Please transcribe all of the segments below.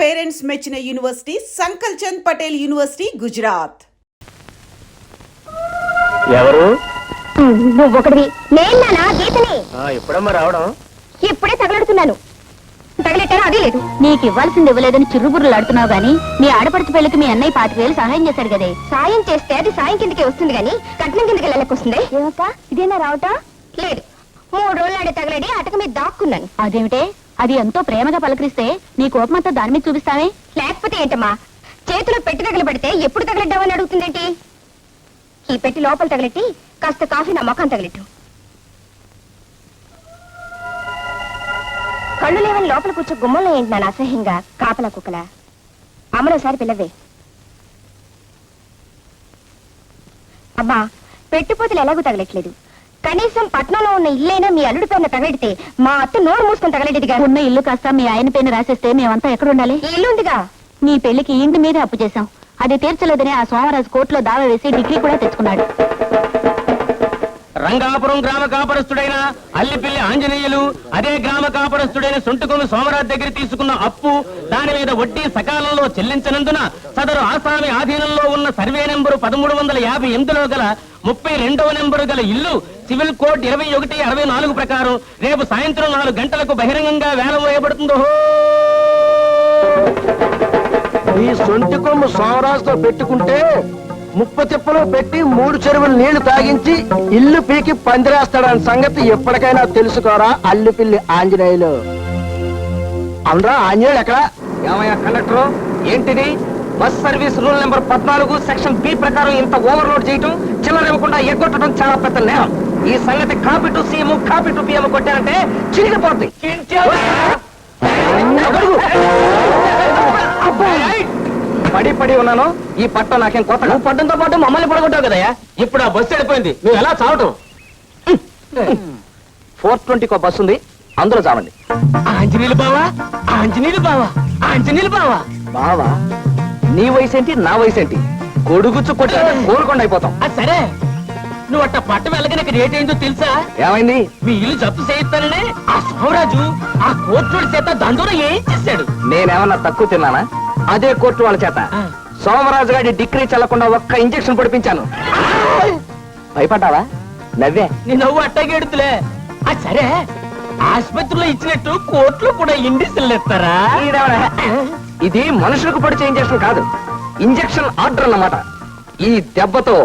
Parents మెచ్చిన university సంకల్ Chand Patel university Gujarat. ఎవరు నువ్వు ఒకటివి నేనా గీతని ఎప్పుడమ్మా రావడం? ఇప్పుడే తగలెడుతున్నాను. తగలెట్టాను అదే లేదు. నీకు ఇవ్వాల్సింది ఇవ్వలేదని చిరుబుర్రులు ఆడుతున్నావు గానీ మీ ఆడపడుచు పెళ్లికి మీ అన్నయ్య 25,000 సహాయం చేశాడు కదే. సాయం చేస్తే అది సాయం కిందకి వస్తుంది గానీ కట్నం కిందకి వెళ్ళకొస్తుంది. ఏమక్క ఇదేనా రావటం? లేదు, 3 రోజులు ఆడే తగలడి అటక మీద దాక్కున్నాను. అదేమిటే? అది ఎంతో ప్రేమగా పలకరిస్తే నీ కోపమంతా దాని మీద చూపిస్తావే? లేకపోతే ఏంటమ్మా, చేతిలో పెట్టి తగలబెడితే ఎప్పుడు తగలడ్డావని అడుగుతుందేంటి? ఈ పెట్టి లోపల తగలెట్టి కాస్త కాఫీ నా మొఖం తగలెట్టు. కళ్ళు లేవని లోపల కూర్చో గుమ్మంలో ఏంటి నాన్న అసహ్యంగా కాపలా కుక్కలా? అమ్మలోసారి పిల్లవే. అబ్బా, పెట్టిపోతులు ఎలాగూ తగలట్లేదు. కనీసం పట్నంలో ఉన్న ఇల్లైనా మీ అల్లుడి పేరున తగలెడితే మా అత్త నోరు మూసుకొని తగలెడిదిగా. ఉన్న ఇల్లు కాస్త మీ ఆయన పేరున రాసేస్తే మేమంతా ఎక్కడ ఉండాలి? ఈ ఇల్లు ఉందిగా. నీ పెళ్లికి ఇంటి మీదే అప్పు చేశాం. అది తీర్చలేదని ఆ సోమరాజు కోర్టులో దావా వేసి డిగ్రీ కూడా తెచ్చుకున్నాడు. రంగాపురం గ్రామ కాపరస్తుడైన అల్లిపిల్లి ఆంజనేయులు అదే గ్రామ కాపరస్తుడైన సొంటుకొను సోమరాజు దగ్గర తీసుకున్న అప్పు, దాని మీద వడ్డీ సకాలంలో చెల్లించనందున సదరు ఆసామి ఆధీనంలో ఉన్న సర్వే నెంబరు 1358లో గల 32వ నెంబరు గల ఇల్లు సివిల్ కోడ్ 2164 ప్రకారం రేపు సాయంత్రం 4 గంటలకు బహిరంగంగా వేలం వేయబడుతుందో. ఈ సొంటి కొమ్ము సోమరాజుతో పెట్టుకుంటే ముప్ప తిప్పలో పెట్టి 3 చెరువులు నీళ్లు తాగించి ఇల్లు పీకి పందిరేస్తాడని సంగతి ఎప్పటికైనా తెలుసుకోరా అల్లిపిల్లి ఆంజనేయులు. అవునరా ఆంజనేయులు ఎక్కడ? ఏమయ్యా కండక్టర్, ఏంటిది? Bus service rule number 14 section B ప్రకారం ఇంత ఓవర్లోడ్ చేయటం, చిల్లర ఇవ్వకుండా ఎగ్గొట్టడం చాలా పెద్ద నేరం. ఈ సంగతి copy to CM copy to PM కొట్టారంటే చిరిగిపోతుంది. పడి పడి ఉన్నాను. ఈ పట్టం నాకేం కొత్త. నువ్వు పట్టంతో పాటు మమ్మల్ని పడగొట్టావు కదయ్యా. ఇప్పుడు ఆ బస్సు వెళ్ళిపోయింది, నువ్వు ఎలా చావటం? 420 బస్సు ఉంది, అందులో చావండి. ఆంజనేయులు బావా, ఆంజనేయులు బావా, ఆంజనేయులు బావా. బావా, నీ వయసు ఏంటి నా వయసు ఏంటి? కొడుగుచ్చు కొట్ట కోరుకుండా అయిపోతాం. సరే, నువ్వు అట్ట పట్టు వెళ్ళగనక రేట్ ఏంటో తెలుసా? ఏమైంది? మీ ఇల్లు జప్తు చేయిస్తాననే ఆ సోమరాజు ఆ కోర్టు చేత దండోర ఏం చేశాడు? నేనేమన్నా తక్కువ తిన్నానా? అదే కోర్టు వాళ్ళ చేత సోమరాజు గారి డిగ్రీ చెల్లకుండా ఒక్క ఇంజక్షన్ పొడిపించాను. భయపడ్డావా? నవ్వే. నీ నవ్వు అట్టగెడుతులే. సరే, ఆసుపత్రిలో ఇచ్చినట్టు కోర్టులో కూడా ఇండిషన్లు ఇస్తారా? ఇది మనుషులకు పొడిచే ఇంజక్షన్ కాదు, ఇంజక్షన్ ఆర్డర్ అన్నమాట. ఈ దెబ్బతో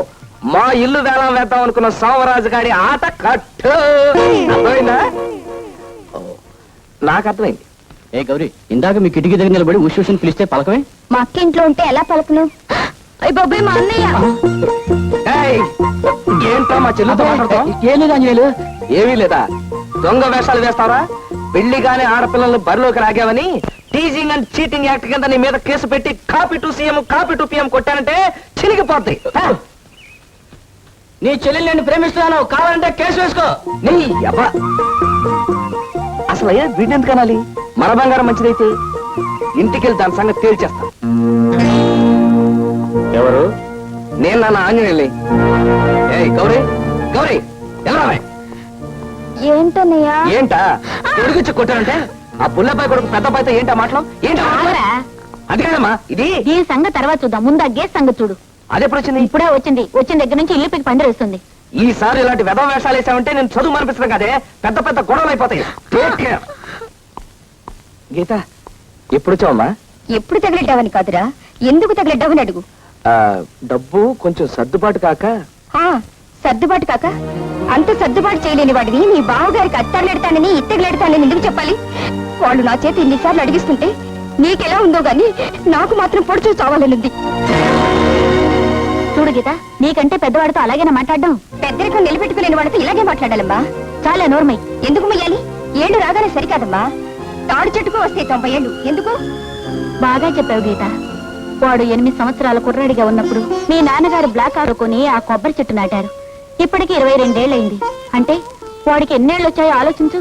మా ఇల్లు వేలం వేద్దాం అనుకున్న సోమరాజు గారి ఆట కట్టు. అర్థమైందా? నాకు అర్థమైంది. ఏ గౌరీ, ఇందాక మీ కిటికీ దగ్గర నిలబడి ఉషూషన్ పిలిస్తే పలకమే? మా అక్క ఇంట్లో ఉంటే ఎలా పలకను? అయ్య బాబాయ్, మా అన్నయ్య. ఏంటో మా చెల్లితో మాట్లాడతాం? ఏం లేదా అంజనేయులు? ఏమీ లేదా? దొంగ వేషాలు వేస్తావరా? పెళ్లిగానే ఆడపిల్లలను బరిలోకి రాగావని టీజింగ్ అండ్ చీటింగ్ యాక్ట్ కింద నీ మీద కేసు పెట్టి copy to CM copy to PM కొట్టానంటే చినిగిపోతాయి. నీ చెల్లెలు నేను ప్రేమిస్తున్నాను, కావాలంటే కేసు వేసుకో. నీ అబ్బా, అసలు అయ్యా వీడిని ఎందుకు అనాలి? మన బంగారం మంచిదైతే ఇంటికెళ్ళి దాని సంగతి తేల్చేస్తా. ఎవరు? నేను నాన్న ఆంజనేయుల్ని. ఏయ్ గౌరీ, గౌరీ ఎలా? ఏంటన్నయ్యా? ఏంటా కొడుకుచ్చి కొట్టానంటే? ఆ పుల్లబ్బాయి కొడుకు పెద్దబ్బాయితో ఏంటా మాటలు? ఏంటా? అది కాదమ్మా, ఇది ఈ సంగతి తర్వాత చూద్దాం, ముందు ఆ గేస్ సంగతి చూడు. అది ఎప్పుడు వచ్చింది? ఇప్పుడే వచ్చింది. వచ్చిన దగ్గర నుంచి ఇల్లు పీకి పందిరేస్తుంది. ఈసారి ఇలాంటి వెధవ వేషాలు వేసామంటే నేను చదువు అనిపిస్తున్నాను కదే, పెద్ద పెద్ద గొడవలు అయిపోతాయి. గీత, ఎప్పుడు వచ్చావమ్మా? ఎప్పుడు తగిలెడ్డావని కాదురా, ఎందుకు తగిలెడ్డావని అడుగు. డబ్బు కొంచెం సర్దుబాటు కాక. సర్దుబాటు కాక? అంత సర్దుబాటు చేయలేని వాడిని నీ బావగారికి అత్తర్లెడతానని ఇత్తగలెడతానని ఎందుకు చెప్పాలి? వాళ్ళు నా చేతి ఇన్నిసార్లు అడిగిస్తుంటే నీకెలా ఉందో గాని నాకు మాత్రం పొడుచు చావాలనుంది. చూడు గీత, నీకంటే పెద్దవాడితో అలాగేనా మాట్లాడడం? పెద్దరికం నిలబెట్టుకులేని వాడితో ఇలాగే మాట్లాడాలమ్మా. చాలా నోర్మై. ఎందుకు మొయ్యాలి? ఏళ్ళు రాగానే సరికాదమ్మా. తాడు చెట్టుకు వస్తే 90 ఏళ్ళు ఎందుకు? బాగా చెప్పావు గీత. వాడు 8 సంవత్సరాల కుర్రాడిగా ఉన్నప్పుడు మీ నాన్నగారు బ్లాక్ ఆడుకొని ఆ కొబ్బరి చెట్టు నాటారు. ఇప్పటికి 22 ఏళ్ళయింది. అంటే వాడికి ఎన్నేళ్ళు వచ్చాయో ఆలోచించు.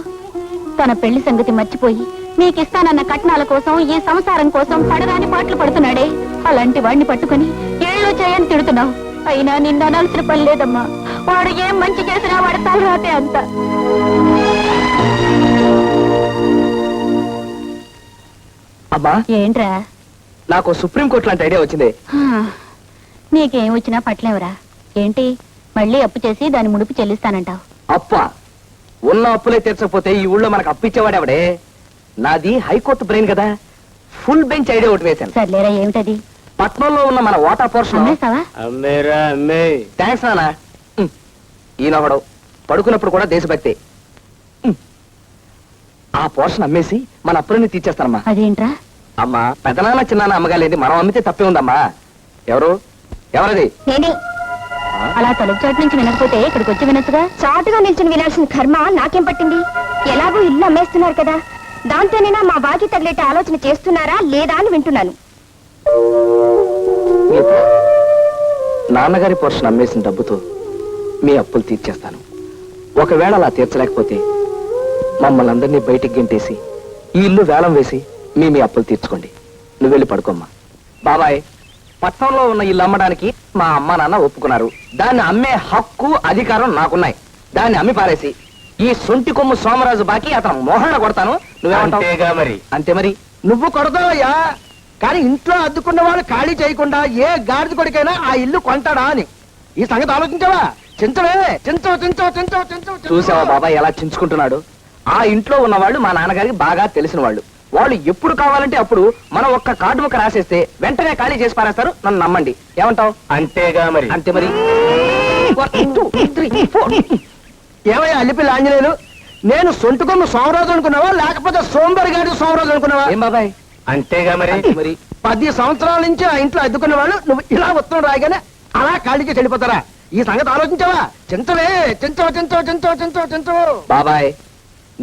తన పెళ్లి సంగతి మర్చిపోయి నీకిస్తానన్న కట్నాల కోసం, ఈ సంసారం కోసం పడరాని పాటలు పడుతున్నాడే. అలాంటి వాడిని పట్టుకుని ఏళ్ళు చేయని తిడుతున్నావు. అయినా నిన్ను అనాల్సిన పని లేదమ్మా. వాడు ఏం మంచి చేసినా వాడి తలరాతే అంత. అమ్మా ఏంట్రా నాకు సుప్రీంకోర్టు లాంటి ఐడియా వచ్చింది. నీకేం వచ్చినా పట్లేవరా? ఏంటి మళ్ళీ అప్పు చేసి దాని ముడుపు చెల్లిస్తానంటావు? అప్ప ఉన్న అప్పులే తీర్చకపోతే ఈ ఊళ్ళో మనకు అప్పిచ్చేవాడెవడే? నాది హైకోర్టు బ్రెయిన్ కదా, ఫుల్ బెంచ్ ఐడియా ఒకటి వేశాను. సర్లేరా, ఏమిటది? పట్నంలో ఉన్న మన వాటా పోర్షన్. అమ్మేస్తావా? థ్యాంక్స్ నాన్న. ఈయనొకడు పడుకున్నప్పుడు కూడా దేశభక్తి. ఆ పోర్షన్ అమ్మేసి మన అప్పులన్నీ తీర్చేస్తానమ్మా. అదేంట్రా? అమ్మా పెద్దనాన్న చిన్నాన్న అమ్మగాలేంది, మనం అమ్మితే తప్పే ఉందమ్మా. ఎవరది? నేనే. అలా తలుపు చాటు నుంచి వినకపోతే ఇక్కడికి వచ్చి వినొచ్చుగా. చాటుగా నిల్చుని వినాల్సిన కర్మ నాకేం పట్టింది? ఎలాగో ఇల్లు అమ్మేస్తున్నారు కదా, దాంతోనైనా మా బాకీ తగిలేట ఆలోచన చేస్తున్నారా లేదా అని వింటున్నాను. నాన్నగారి పోర్షన్ అమ్మేసిన డబ్బుతో మీ అప్పులు తీర్చేస్తాను. ఒకవేళ అలా తీర్చలేకపోతే మమ్మల్ని అందరినీ బయటికి గెంటేసి ఈ ఇల్లు వేలం వేసి మీ అప్పులు తీర్చుకోండి. నువ్వు వెళ్ళి పడుకోమ్మా. బాబాయ్, పట్నంలో ఉన్న ఇల్లు అమ్మడానికి మా అమ్మ నాన్న ఒప్పుకున్నారు. దాన్ని అమ్మే హక్కు అధికారం నాకున్నాయి. దాన్ని అమ్మి పారేసి ఈ సొంటి కొమ్ము సోమరాజు బాకి అతను మోహన కొడతాను. నువ్వేమంటావు? మరి అంతే మరి. నువ్వు కొడతావయ్యా, కానీ ఇంట్లో అద్దుకున్న వాళ్ళు ఖాళీ చేయకుండా ఏ గాడిద కొడుకైనా ఆ ఇల్లు కొంటాడా అని ఈ సంగతి ఆలోచించావా? చించవే, చించవు. చూసావా బాబాయ్ ఎలా చించుకుంటున్నాడు? ఆ ఇంట్లో ఉన్న వాళ్ళు మా నాన్నగారికి బాగా తెలిసిన వాళ్ళు. వాళ్ళు ఎప్పుడు కావాలంటే అప్పుడు మనం ఒక్క కార్డు ముక్క రాసేస్తే వెంటనే ఖాళీ చేసి పారేస్తారు. నన్ను నమ్మండి. ఏమంటావు? అంతేగా మరి. అంతే మరి. 1 2 3 4. ఏమయ్యా అల్లిపిల్లి ఆంజనేయులు, నేను సొంటుకొమ్మ సోమరాజు అనుకున్నావా లేకపోతే సోంబరి గారి సోమరాజు అనుకున్నావా? ఏం బాబాయ్? అంతేగా మరి. అంతే మరి. 10 సంవత్సరాల నుంచి ఆ ఇంట్లో అద్దుకున్న వాళ్ళు నువ్వు ఇలా ఉత్తరం రాయగానే అలా ఖాళీకి చెడిపోతారా? ఈ సంగతి ఆలోచించావా? చించవే, చించవు. బాబాయ్,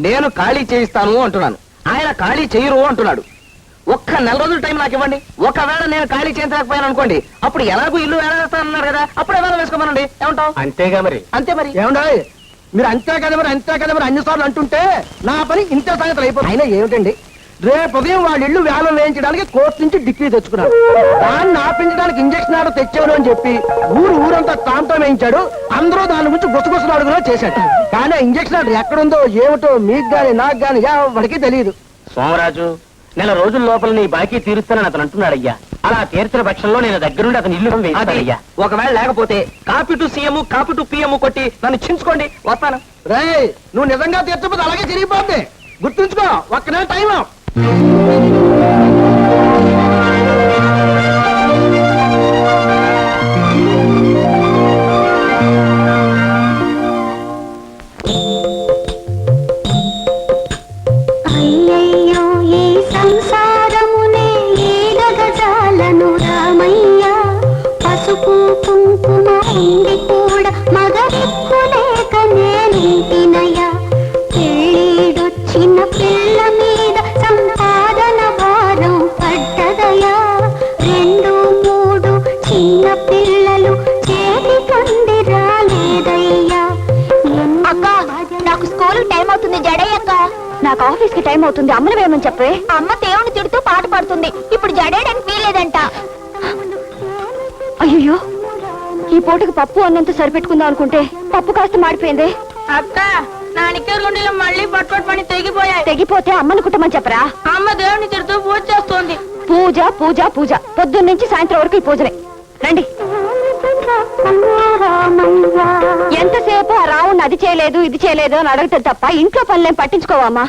నేను ఖాళీ చేయిస్తాను అంటున్నాను, ఆయన ఖాళీ చేయరు అంటున్నాడు. ఒక్క నెల రోజుల టైం నాకు ఇవ్వండి. ఒకవేళ నేను ఖాళీ చేయించలేకపోయాను అనుకోండి, అప్పుడు ఎలాగూ ఇల్లు వేలాడేస్తానన్నారు కదా, అప్పుడు వేళ వేసుకోమనండి. ఏమంటావు? అంతేగా మరి. అంతే మరి. ఏమండాయ్, మీరు అంతే కదా మరి అన్నిసార్లు అంటుంటే నా పని ఇంతే సంగతులు అయిపోతుంది. అయినా ఏమిటండి, రేపు ఉదయం వాళ్ళ ఇల్లు వేలం వేయించడానికి కోర్టు నుంచి డిగ్రీ తెచ్చుకున్నాడు. దాన్ని ఆపించడానికి ఇంజక్షన్ ఆర్డర్ తెచ్చాడు అని చెప్పి ఊరంతా తాంతం వేయించాడు. అందరూ దాని గురించి గుసగుసలు అడుగులో చేశాడు. కానీ ఇంజక్షన్ ఆర్డర్ ఎక్కడుందో ఏమిటో మీకు గాని నాకు గాని ఎవరికి తెలియదు. సోమరాజు, నెల రోజుల లోపల నీ బాకీ తీరుస్తానని అతను అంటున్నాడయ్యా. అలా తీర్చిన పక్షంలో నేను దగ్గరుండి అతను ఇల్లు వేస్తానయ్యా. ఒకవేళ లేకపోతే copy to CM copy to PM కొట్టి నన్ను చించుకోండి, వస్తాను. రేయ్, నువ్వు నిజంగా తీర్చకపోతే అలాగే తిరిగిపోద్ది. గుర్తుంచుకో, ఒక్క నెల టైం. అయ్యయ్యో ఈ సంసారమునే ఏడగజాలను రామయ్య, పసుపు కుంకుమ ఉండి కూడా మగరిప్పు లేక నేనింటినయ్యా. పెళ్ళిడొచ్చిన పిల్ల మీద సంపాదన భారం పడ్డదయా. 2 3 చిన్న పిల్లలు చేతి కొండి రాలేదయ్యా. అక్క, నాకు స్కూల్ టైం అవుతుంది, జడేయక్క. నాకు ఆఫీస్ కి టైం అవుతుంది, అమ్మను వేయమని చెప్పే. అమ్మ దేవుని తిడుతూ పాట పాడుతుంది, ఇప్పుడు జడేయడానికి వీలేదంట. అయ్యో, ఈ పూటకి పప్పు అన్నంత సరిపెట్టుకుందాం అనుకుంటే పప్పు కాస్త మాడిపోయింది. అక్క, నా నిక్కర్ గుండెలో మళ్ళీ పట్టుపడి తెగిపోయాయి. తెగిపోతే అమ్మను కుట్టమని చెప్పరా? అమ్మ దేవుని తిడుతూ పూజ చేస్తోంది. పూజ పూజ పూజ, పొద్దున్న నుంచి సాయంత్రం వరకు ఈ పూజలే. రండి. ఎంతసేపు ఆ రావుణ్ణి అది చేయలేదు ఇది చేయలేదు అని అడగటం తప్ప ఇంట్లో పనులేం పట్టించుకోవమ్మా.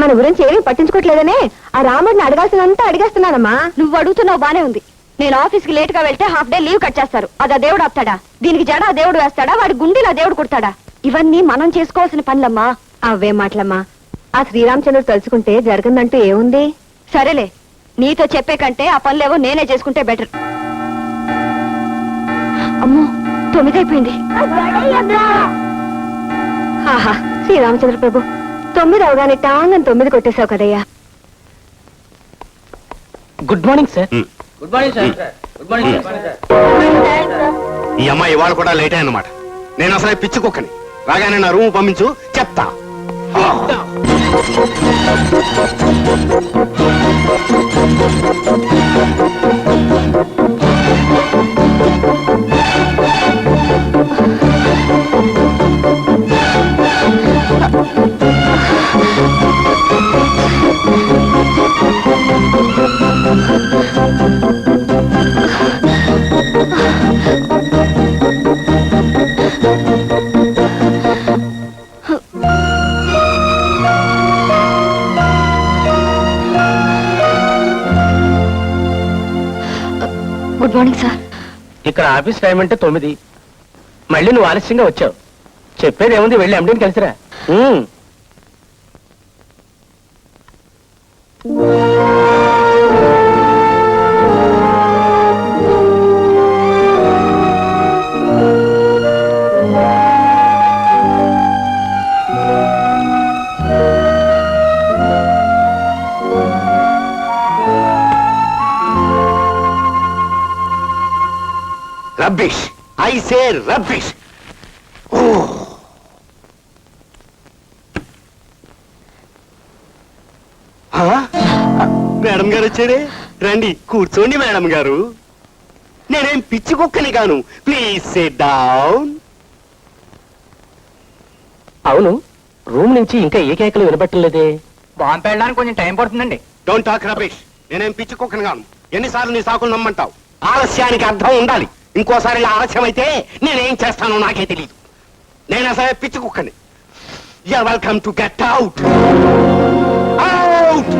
మన గురించి ఏమీ పట్టించుకోవట్లేదనే ఆ రాముడిని అడగాల్సినంతా అడిగేస్తున్నానమ్మా. నువ్వు అడుగుతున్నావు బానే ఉంది. నేను ఆఫీస్ కి లేట్ గా వెళ్తే హాఫ్ డే లీవ్ కట్ చేస్తారు. అది ఆ దేవుడు ఆపుతాడా? దీనికి జడ ఆ దేవుడు వేస్తాడా? వాడి గుండెలా దేవుడు కుడతాడా? ఇవన్నీ మనం చేసుకోవాల్సిన పనులమ్మా. అవే మాటలమ్మా. ఆ శ్రీరామచంద్రుడు తలుచుకుంటే జరగందంటూ ఏముంది? సరేలే, నీతో చెప్పే కంటే ఆ పనులేవో నేనే చేసుకుంటే బెటర్. అమ్మో, 9 అయిపోయింది. ఆహా, శ్రీరామచంద్ర ప్రభు, 9 అవగానే టాంగని 9 కొట్టేశావు కదయ్యా. Good morning sir. Good morning sir. Good morning sir. ఈ అమ్మాయి ఇవాళ కూడా లేట్ అన్నమాట. నేను అసలే పిచ్చుకోకని రాగానే నా రూమ్ పంపించు, చెప్తా. Good morning sir. ఇక్కడ ఆఫీస్ టైం అంటే 9. మళ్ళీ నువ్వు ఆలస్యంగా వచ్చావు. చెప్పేది ఏముంది, వెళ్ళి ఎండిని కలిసిరా. Rubbish, I say rubbish. Madam గారు వచ్చారే, రండి కూర్చోండి మేడం గారు. నేనేం పిచ్చి కుక్కని కాను, ప్లీజ్ సిట్ డౌన్. అవును, రూమ్ నుంచి ఇంకా ఏ కేకలు వినబట్టలేదే. బాంబు వెళ్ళడానికి కొంచెం టైం పడుతుందండి. Don't talk rubbish. నేనేం పిచ్చి కుక్కని కాను. ఎన్నిసార్లు నీ సాకులు నమ్మంటావు? ఆలస్యానికి అర్థం ఉండాలి. ఇంకోసారి ఇలా ఆలస్యం అయితే నేనేం చేస్తానో నాకే తెలియదు. నేను అసలు పిచ్చి కుక్కని. You're welcome to get out. Out.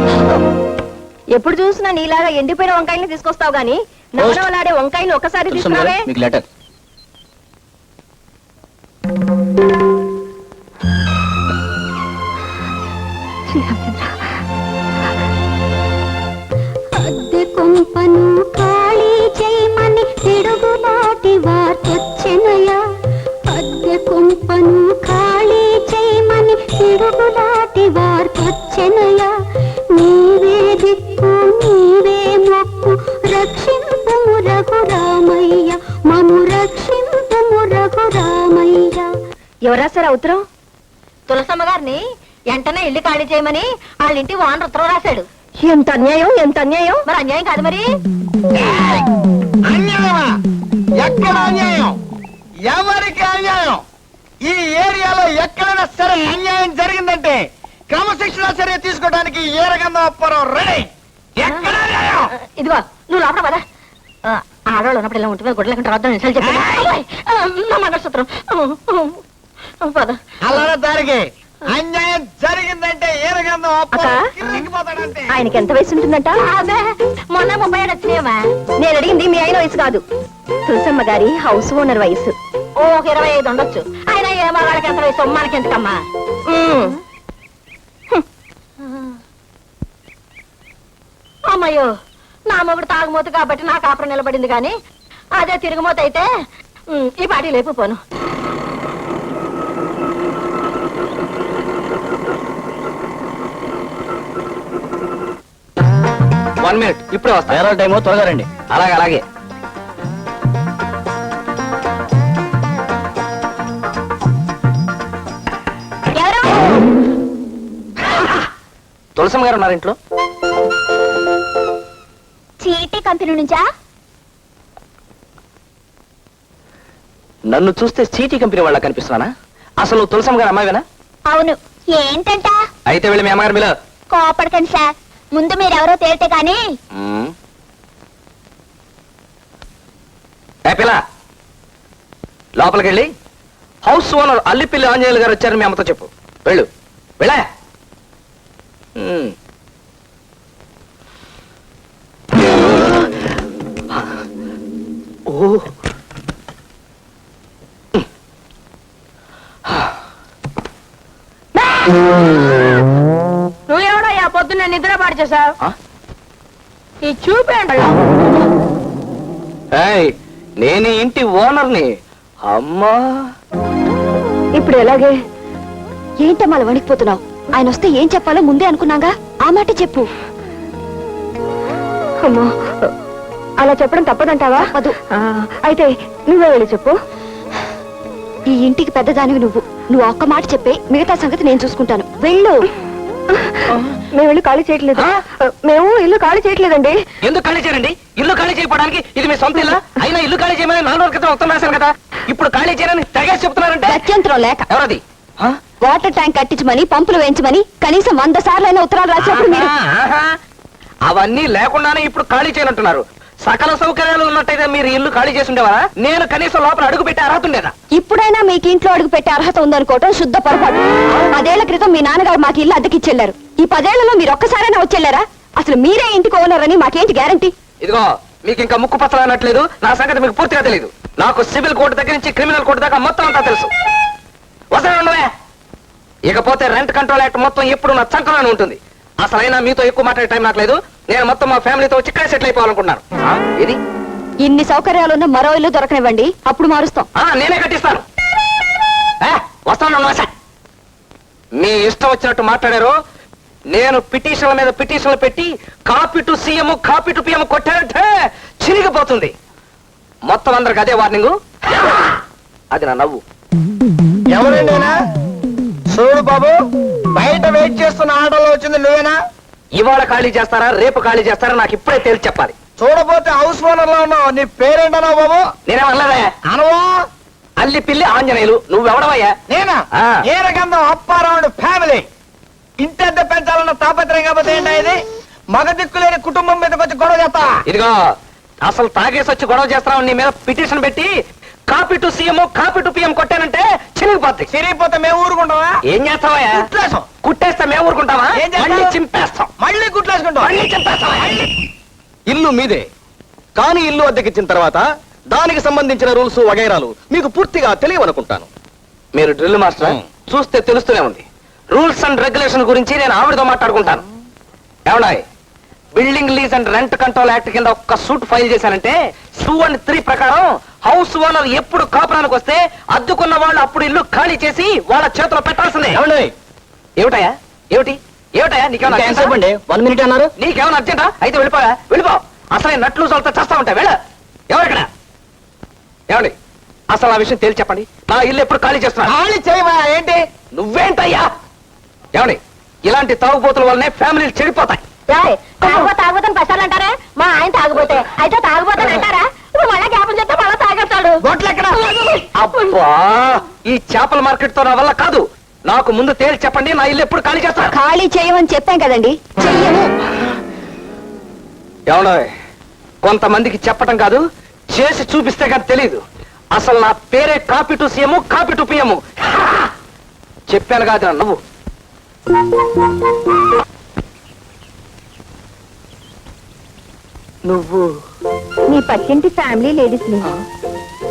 ఎప్పుడు చూసినా నీలాగా ఎండిపోయిన వంకాయల్ని తీసుకొస్తావు గానీ నవనవలాడే వంకాయలు ఒకసారి తీసుకురావే. మీకు లెటర్. అద్దె కొంపను ఖాళీ చేయమని తిరుగులాటి వార్తొచ్చెనయా. అద్దె కొంపను ఖాళీ చేయమని తిరుగులాటి వార్తొచ్చెనయా. నీవే దిక్కు నీవే మొక్కు రక్షింపుము రఘురామయ్య, మము రక్షింపుము రఘురామయ్య. ఎవరా సార్ ఉత్తరం? తులసమ్మ గారిని వెంటనే ఇల్లు ఖాళీ చేయమని వాళ్ళ ఇంటి ఓనర్ ఉత్తరం రాశాడు. ఎంత అన్యాయం, ఎంత అన్యాయం. మరి అన్యాయం కాదు మరి. అన్యాయమా? ఎక్కడ అన్యాయం? ఎవరికి అన్యాయం? ఈ ఏరియాలో ఎక్కడైనా సరే అన్యాయం జరిగిందంటే క్రమశిక్షణ చర్య తీసుకోవడానికి ఏరగంధం అప్పారం రెడీ. ఎక్కడ అన్యాయం? ఇదిగో నువ్వు లోపల పద. ఆడవాళ్ళు ఉన్నప్పుడు ఇలా ఉంటుంది, గుడ్డలకి రావద్దని నిజాలు చెప్పాను. నా మంగళసూత్రం పద. అలా దానికి అన్యాయం జరిగిందంటే ఏరగంధం అప్పారం కిర్రికిపోతాడంతే. ఆయనకి ఎంత వయసు ఉంటుందంట? మొన్న 30 ఏళ్ళు వచ్చినాయమ్మా. నేను అడిగింది మీ ఆయన వయసు కాదు, తులసమ్మ గారి హౌస్ ఓనర్ వయసు. ఓ 25 ఉండొచ్చు. ఆయన ఏ మగాళ్ళకి ఎంత వయసు మనకెంతకమ్మా. అమ్మయ్యో, నా మొగుడు తాగుమోతు కాబట్టి నా కాపురం నిలబడింది కానీ అదే తిరుగుమోత అయితే ఈ పాటి లేపుపోను. 1 minute, ఇప్పుడే వస్తా. వేరే టైమో త్వరగా రండి. అలాగే అలాగే. ఎవరు? తులసమ్మ గారు ఉన్నారు ఇంట్లో. చీటీ కంపెనీ నుంచా? నన్ను చూస్తే చీటీ కంపెనీ వాళ్ళ కనిపిస్తున్నానా? అసలు నువ్వు తులసమ్మ గారు అమ్మాయివేనా? అవును. ఏంటంట? అయితే వెళ్ళి మీ అమ్మగారు మిలో. కోపడకండి సార్, ముందు మీరెవరో తేలితే కానీ. ఏ పిల్ల, లోపలికి వెళ్ళి హౌస్ ఓనర్ అల్లిపిల్లి ఆంజనేయులు గారు వచ్చారని మీ అమ్మతో చెప్పు. వెళ్ళు వెళ్ళా. ఓ నువ్వెవడయ్యా పొద్దున్న నిద్ర పాడు చేసావు? ఆ? ఈ చూపేండి. ఏయ్, నేను ఈ ఇంటి ఓనర్ని. అమ్మా, ఇప్పుడు ఎలాగే? ఏంటమ్మా అలా వణికిపోతున్నావు? ఆయన వస్తే ఏం చెప్పాలో ముందే అనుకున్నాగా, ఆ మాట చెప్పు. అమ్మో, అలా చెప్పడం తప్పదంటావా? అదు. అయితే నువ్వే వెళ్ళి చెప్పు. ఈ ఇంటికి పెద్దదానివి నువ్వు ఒక్క మాట చెప్పే, మిగతా సంగతి నేను చూసుకుంటాను. వెళ్ళు. మేము ఇల్లు ఖాళీ చేయట్లేదు. మేము ఇల్లు ఖాళీ చేయట్లేదండి. ఎందుకు ఖాళీ చేయండి? ఇల్లు ఖాళీ చేయడానికి ఇది మీ సొంత ఇల్లా? అయినా ఇల్లు ఖాళీ చేయమని 4 రోజుల క్రితం ఉత్తరం రాశాను కదా. ఇప్పుడు ఖాళీ చేయని తెగేసి చెప్తున్నారంటే గత్యంతరం లేక. ఎవరది? వాటర్ ట్యాంక్ కట్టించమని, పంపులు వేయించమని కనీసం 100 సార్లైనా ఉత్తరాలు రాసినప్పుడు మీరు అవన్నీ లేకుండానే ఇప్పుడు ఖాళీ చేయనంటున్నారు. సకల సౌకర్యాలు ఉన్నట్టయితే మీరు ఇల్లు ఖాళీ చేసి ఉండేవారా? నేను కనీసం లోపల అడుగు పెట్టే అర్హత ఉండేదా? ఇప్పుడైనా మీకు ఇంట్లో అడుగు పెట్టే అర్హత ఉందనుకోవటం శుద్ధ పొరపాటు. 10 ఏళ్ల క్రితం మీ నాన్నగారు మాకు ఇల్లు అద్దెకిచ్చెళ్లారు. ఈ 10 ఏళ్లలో మీరు ఒక్కసారైనా వచ్చెళ్లారా? అసలు మీరే ఇంటికి ఓనర్ అని మాకేంటి గ్యారంటీ? ఇదిగో, మీకు ఇంకా ముక్కు పచ్చలు అనట్లేదు, నా సంగతి మీకు పూర్తిగా తెలియదు. నాకు సివిల్ కోర్టు దగ్గర నుంచి క్రిమినల్ కోర్టు దాకా మొత్తం అంతా తెలుసు. వసరా ఇకపోతే రెంట్ కంట్రోల్ యాక్ట్ మొత్తం ఎప్పుడు నా చంకలోనే ఉంటుంది. అసలైనా మీతో ఎక్కువ మాట్లాడే టైం నాకు లేదు. నేను మొత్తం మా ఫ్యామిలీతో వచ్చి ఇక్కడ సెటిల్ అయిపోవాలనుకుంటున్నాను. ఇది ఇన్ని సౌకర్యాలున్న మరో ఇల్లు దొరకనివ్వండి, అప్పుడు మారుస్తాం. నేనే కట్టిస్తాను. వస్తాను. మీ ఇష్టం వచ్చినట్టు మాట్లాడారు. నేను పిటిషన్ల మీద పిటిషన్లు పెట్టి copy to CM copy to PM కొట్టారంటే చిరిగిపోతుంది. మొత్తం అందరికి అదే వార్నింగ్. అది నా నవ్వు. ఎవరండి చూడు బాబు, బయట వెయిట్ చేస్తున్న ఆటోలో వచ్చింది నువ్వేనా? ఇవాళ ఖాళీ చేస్తారా రేపు ఖాళీ చేస్తారా నాకు ఇప్పుడే తేల్చి చెప్పాలి. చూడపోతే హౌస్ ఓనర్ లో ఉన్నావు. నీ పేరేంటనా బాబు? నేనేమన్నదా? అనవా అల్లి పిల్లి ఆంజనేయులు. నువ్వెవడవయ్యా? నేనా? ఏ రకంగా అప్పారావుడు ఫ్యామిలీ ఇంత పెంచాలన్న తాపత్రయం కాకపోతే ఏంటా ఇది? మగ దిక్కులేని కుటుంబం మీదకి వచ్చి గొడవ చేస్తా. ఇదిగో అసలు తాగేసి వచ్చి గొడవ చేస్తావు. నీ మీద పిటిషన్ పెట్టి copy to CM copy to PM కొట్టానంటే చిరిగిపోద్ది. చిరిగిపోతే మేము ఊరుకుంటావా? ఏం చేస్తావయ్యా? కుట్లేసాం. కుట్టేస్తే మేము ఊరుకుంటావా? ఏం చేస్తావ్? మళ్ళీ చింపేస్తాం. మళ్ళీ కుట్లేసుకుంటాం. మళ్ళీ చింపేస్తాం. ఇల్లు మీదే, కానీ ఇల్లు అద్దెకిచ్చిన తర్వాత దానికి సంబంధించిన రూల్స్ వగైరాలు మీకు పూర్తిగా తెలియవనుకుంటాను. మీరు డ్రిల్ మాస్టర్ చూస్తే తెలుస్తూనే ఉంది. రూల్స్ అండ్ రెగ్యులేషన్ గురించి నేను ఆవిడతో మాట్లాడుకుంటాను. ఏమన్నాయి? Building lease and rent control act కింద ఒక్క సూట్ ఫైల్ చేశానంటే 2 and 3 ప్రకారం హౌస్ ఓనర్ ఎప్పుడు కాపురానికి వస్తే అద్దుకున్న వాళ్ళు అప్పుడు ఇల్లు ఖాళీ చేసి వాళ్ళ చేతిలో పెట్టాల్సిందే. ఏమిటయా? ఏమిటయా నీకేమన్నా 1 minute అన్నారు. నీకేమన్నా అర్జెంటా? అయితే వెళ్ళిపో. అసలే నట్లు సొలత చేస్తా ఉంటాయి. ఎవరిక్కడ? ఏమండి అసలు ఆ విషయం తేల్చి చెప్పండి. నా ఇల్లు ఎప్పుడు ఖాళీ చేస్తున్నా? ఖాళీ చేయవా ఏంటి? నువ్వేంటయ్యా? ఏమండి ఇలాంటి తాగుబోతుల వల్లనే ఫ్యామిలీలు చెడిపోతాయి. తాగుబోతని పట్టాలంటారా? మా ఆయన తాగుబోతే అయితే తాగుబోతని అంటారా? మళ్ళా జ్ఞాపం చేస్తే మళ్ళా తాగేస్తాడు. అబ్బా ఈ చేపల మార్కెట్ తో నా వల్ల కాదు. నాకు ముందు తేల్చి చెప్పండి, నా ఇల్లు ఎప్పుడు ఖాళీ చేస్తా? ఖాళీ చేయమని చెప్పాం కదండి, చెయ్యము. ఏమన్నా కొంతమందికి చెప్పటం కాదు, చేసి చూపిస్తే కానీ తెలీదు. అసలు నా పేరే copy to CM copy to PM. చెప్పాను కాదు నువ్వు. నువ్వు నీ పక్కింటి ఫ్యామిలీ లేడీస్ ని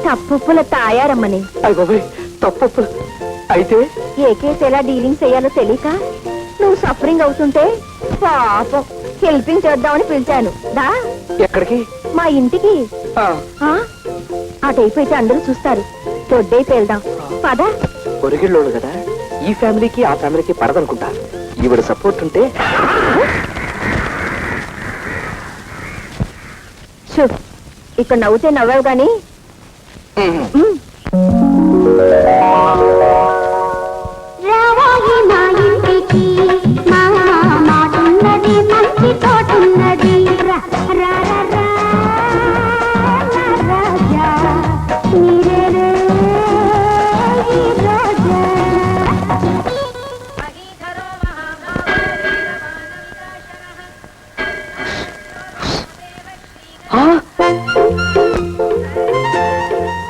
తప్పుల తాయారమ్మని. తప్పు అయితే ఏ కేసు ఎలా డీలింగ్ చేయాలో తెలియక నువ్వు సఫరింగ్ అవుతుంటే పాపం హెల్పింగ్ చేద్దామని పిలిచాను. దా ఎక్కడికి? మా ఇంటికి. అటైపోయితే అందరూ చూస్తారు. దొడ్డైతే వెళ్దాం పదా. పొరిగిళ్ళోడు కదా, ఈ ఫ్యామిలీకి ఆ ఫ్యామిలీకి పడదనుకుంటా. ఈవిడ సపోర్ట్ ఉంటే చూ. ఇక్కడ నవ్వుతే నవ్వావు గాని రావాయి నా ఇంటికి, మా మాటున్నది, మంచి తోటున్నది. రా రా రా రా రాజా, నీరే ఈ రోజా.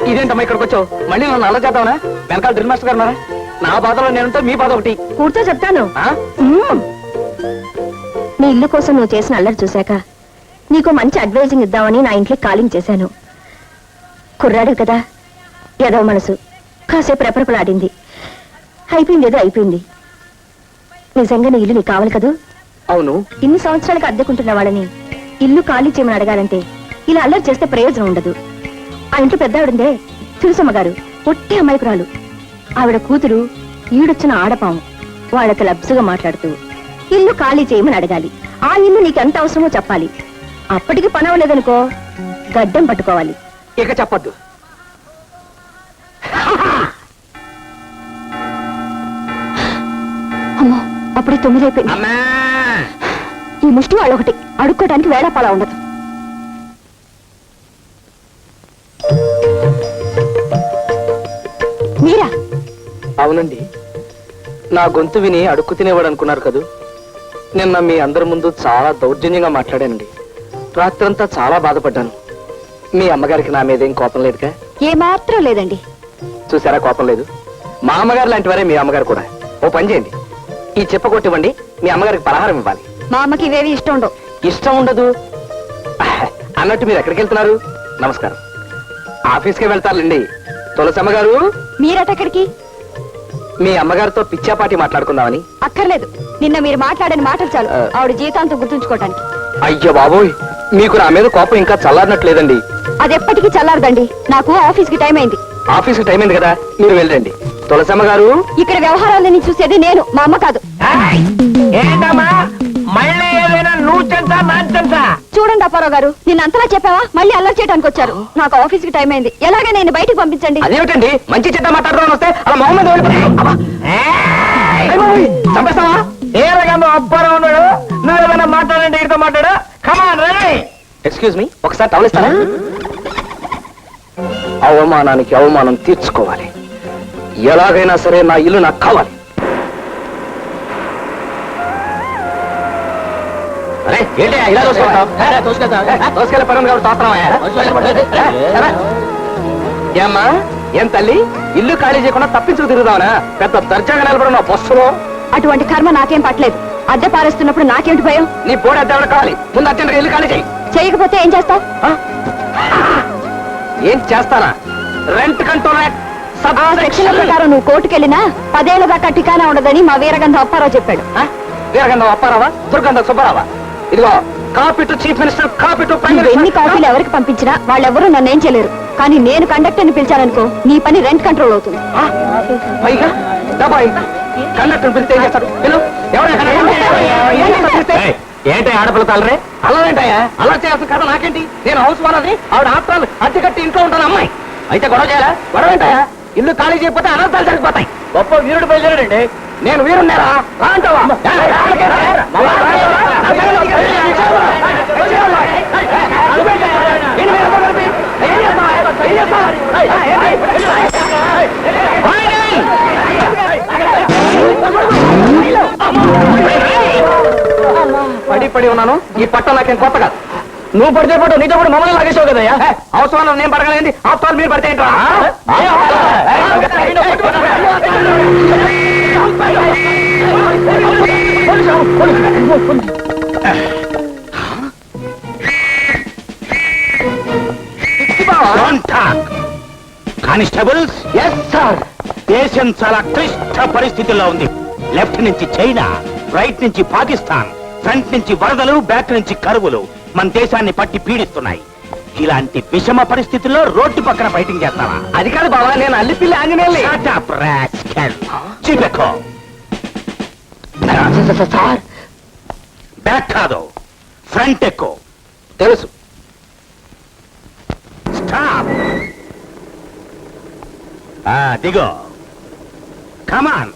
ఇదేంటమ్మా ఇక్కడికి వచ్చావు? మళ్ళీ నన్ను అలా చేద్దామనా? వెనకాల డ్రిల్ మాస్టర్ గారు ఉన్నారా? నా బాధలో నేనుంటే మీ బాధ ఒకటి. కూర్చో చెప్తాను. నీ ఇల్లు కోసం నువ్వు చేసిన అల్లరి చూశాక నీకు మంచి అడ్వైజింగ్ ఇద్దామని నా ఇంట్లో కాలింగ్ చేశాను. కుర్రాడు కదా, ఏదో మనసు కాసేపు రెపరెపలాడింది. అయిపోయింది, ఏదో అయిపోయింది. నిజంగా నీ ఇల్లు నీకు కావాలి కదూ? అవును. ఇన్ని సంవత్సరాలకు అద్దెకుంటున్న వాళ్ళని ఇల్లు ఖాళీ చేయమని అడగాలంటే ఇలా అల్లరి చేస్తే ప్రయోజనం ఉండదు. ఆ ఇంట్లో పెద్ద ఆవిడందే తులసమ్మ గారు, పొట్టి అమాయకురాలు. ఆవిడ కూతురు ఈడొచ్చిన ఆడపాము. వాళ్ళకి లబ్సుగా మాట్లాడుతూ ఇల్లు ఖాళీ చేయమని అడగాలి. ఆ ఇల్లు నీకు ఎంత అవసరమో చెప్పాలి. అప్పటికి పని అవ్వలేదనుకో గడ్డం పట్టుకోవాలి. ఇక చెప్పొద్దు. అమ్మో, అప్పుడే 9 అయిపోయింది. ఈ ముష్టి వాళ్ళు ఒకటి అడుక్కోవడానికి వేళాపాలా ఉండదు. మీరా? అవునండి, నా గొంతు విని అడుక్కు తినేవాడు అనుకున్నారు కదూ. నిన్న మీ అందరి ముందు చాలా దౌర్జన్యంగా మాట్లాడానండి. రాత్రంతా చాలా బాధపడ్డాను. మీ అమ్మగారికి నా మీదేం కోపం లేదుగా? ఏమాత్రం లేదండి. చూసారా, కోపం లేదు. మా అమ్మగారు లాంటి వారే మీ అమ్మగారు కూడా. ఓ పని చేయండి, ఈ చెప్ప కొట్టివ్వండి. మీ అమ్మగారికి పలహారం ఇవ్వాలి. మా అమ్మకి ఇవేవి ఇష్టం ఉండవు. ఇష్టం ఉండదు అన్నట్టు మీరు ఎక్కడికి వెళ్తున్నారు? నమస్కారం. ఆఫీస్కే వెళ్తారులేండి. తులసమ్మ గారు, మీరటెక్కడికి? మీ అమ్మగారితో పిచ్చాపాటి మాట్లాడుకుందామని. అక్కర్లేదు, నిన్న మీరు మాట్లాడిన మాటలు చాలు ఆవిడ జీవితాంతం గుర్తుంచుకోవటానికి. అయ్యో బాబోయ్, మీకు నా మీద కోపం ఇంకా చల్లారినట్లేదండి. అది ఎప్పటికీ చల్లారదండి. నాకు ఆఫీస్ కి టైం అయింది. ఆఫీస్కి టైం అయింది కదా, మీరు వెళ్ళండి. తులసమ్మ గారు, ఇక్కడ వ్యవహారాలని చూసేది నేను, మా అమ్మ కాదు. ఏంటమ్మా మళ్ళీ ఏదైనా నువ్వు చెంతా నాంచంతా? చూడండి అప్పారావు గారు, నిన్న అంతలా చెప్పావా? మళ్ళీ అల్లరి చేయడానికి వచ్చారు. నాకు ఆఫీస్ కి టైం అయింది. ఎలాగే నేను బయటికి పంపించండి. అదేమిటండి మంచి చెడ్డ మాట్లాడదామని వస్తే అలా మొహమ్మద్ చంపేస్తావా? ఏ రకంగా అప్పారావు ఉన్నాడు? నువ్వేమైనా మాట్లాడండి, ఇడితో మాట్లాడు. కమాన్ రే. ఎక్స్క్యూజ్ మీ, ఒకసారి టవలిస్తారా? అవమానానికి అవమానం తీర్చుకోవాలి. ఎలాగైనా సరే నా ఇల్లు నాకు కావాలి. అరే ఏంటి ఇలా తోసుకెళ్ళే పని కాబట్టి తోస్తున్నావా? ఏమ్మా, ఏం తల్లి, ఇల్లు ఖాళీ చేయకుండా తప్పించుకు తిరుగుదావనా? పెద్ద దర్జాగా నిలబడిన బస్సులో. అటువంటి కర్మ నాకేం పట్టలేదు. అద్దె పారేస్తున్నప్పుడు నాకేమిటి భయం? నీ పోటీ అద్దె ఎవరు కావాలి? ముందు అర్జెంట్గా ఇల్లు ఖాళీ చేయి. చేయకపోతే ఏం చేస్తావు? ఏం చేస్తానా? రెంట్ కంట్రోల్ సెక్షన్ల ప్రకారం నువ్వు కోర్టుకెళ్ళినా 10 ఏళ్ల దాకా టికానా ఉండదని మా వీరగంధ అప్పారావు చెప్పాడు. వీరగంధం అప్పారావా, దుర్గంధం సుబ్బారావా? ఇదిగో, copy to chief minister, copy to prime నువ్వు ఎన్ని మినిస్టర్. కాపీలు ఎవరికి పంపించినా వాళ్ళెవరూ నన్నేం చేయలేరు. కానీ నేను కండక్టర్ని పిలిచాననుకో, నీ పని రెంట్ కంట్రోల్ అవుతుంది. పైగా డబ్బాయి కండక్టర్ పిలిస్తే ఏం చేస్తాడు? ఏంటి ఆడపిల్ల తలరే? అలా ఏంటయ్యా? అలా చేయాల్సిన కథ నాకేంటి? నేను హౌస్ ఓనర్ని, ఆవిడ ఆత్రాలు అద్దె కట్టి ఇంట్లో ఉంటాను అమ్మాయి. అయితే గొడవ చేయాలా? గొడవ ఏంటయ్యా? ఇల్లు ఖాళీ చేయకపోతే అనర్థాలు జరిగిపోతాయి. గొప్ప వీరుడు బయలుదేరాడండి. నేను వీరున్నారా? రా అంటావా? పడి పడి ఉన్నాను. ఈ పట్టం నాకేం కొత్త కాదు. నువ్వు పడితే పట్టు, నీతో కూడా మమ్మల్ని లాగేసావు కదయ్యా. అవసరం నేను పడగలేండి, అవసరాలు మీరు పడితే ఏంట్రా? Constables, yes sir. దేశం చాలా క్లిష్ట పరిస్థితుల్లో ఉంది. లెఫ్ట్ నుంచి చైనా, రైట్ నుంచి పాకిస్తాన్, ఫ్రంట్ నుంచి వరదలు, బ్యాక్ నుంచి కరువులు మన దేశాన్ని పట్టి పీడిస్తున్నాయి. ఇలాంటి విషమ పరిస్థితుల్లో రోడ్డు పక్కన ఫైటింగ్ చేస్తావా? అది కాదు బావా, నేను అల్లిపిల్లి ఆంజనేయుల్ని. Shut up, rascal. చిపెక్కో. సార్ బ్యాక్ కాదు, ఫ్రంట్ ఎక్కువ. తెలుసు. స్టాప్. దిగో. కమాన్.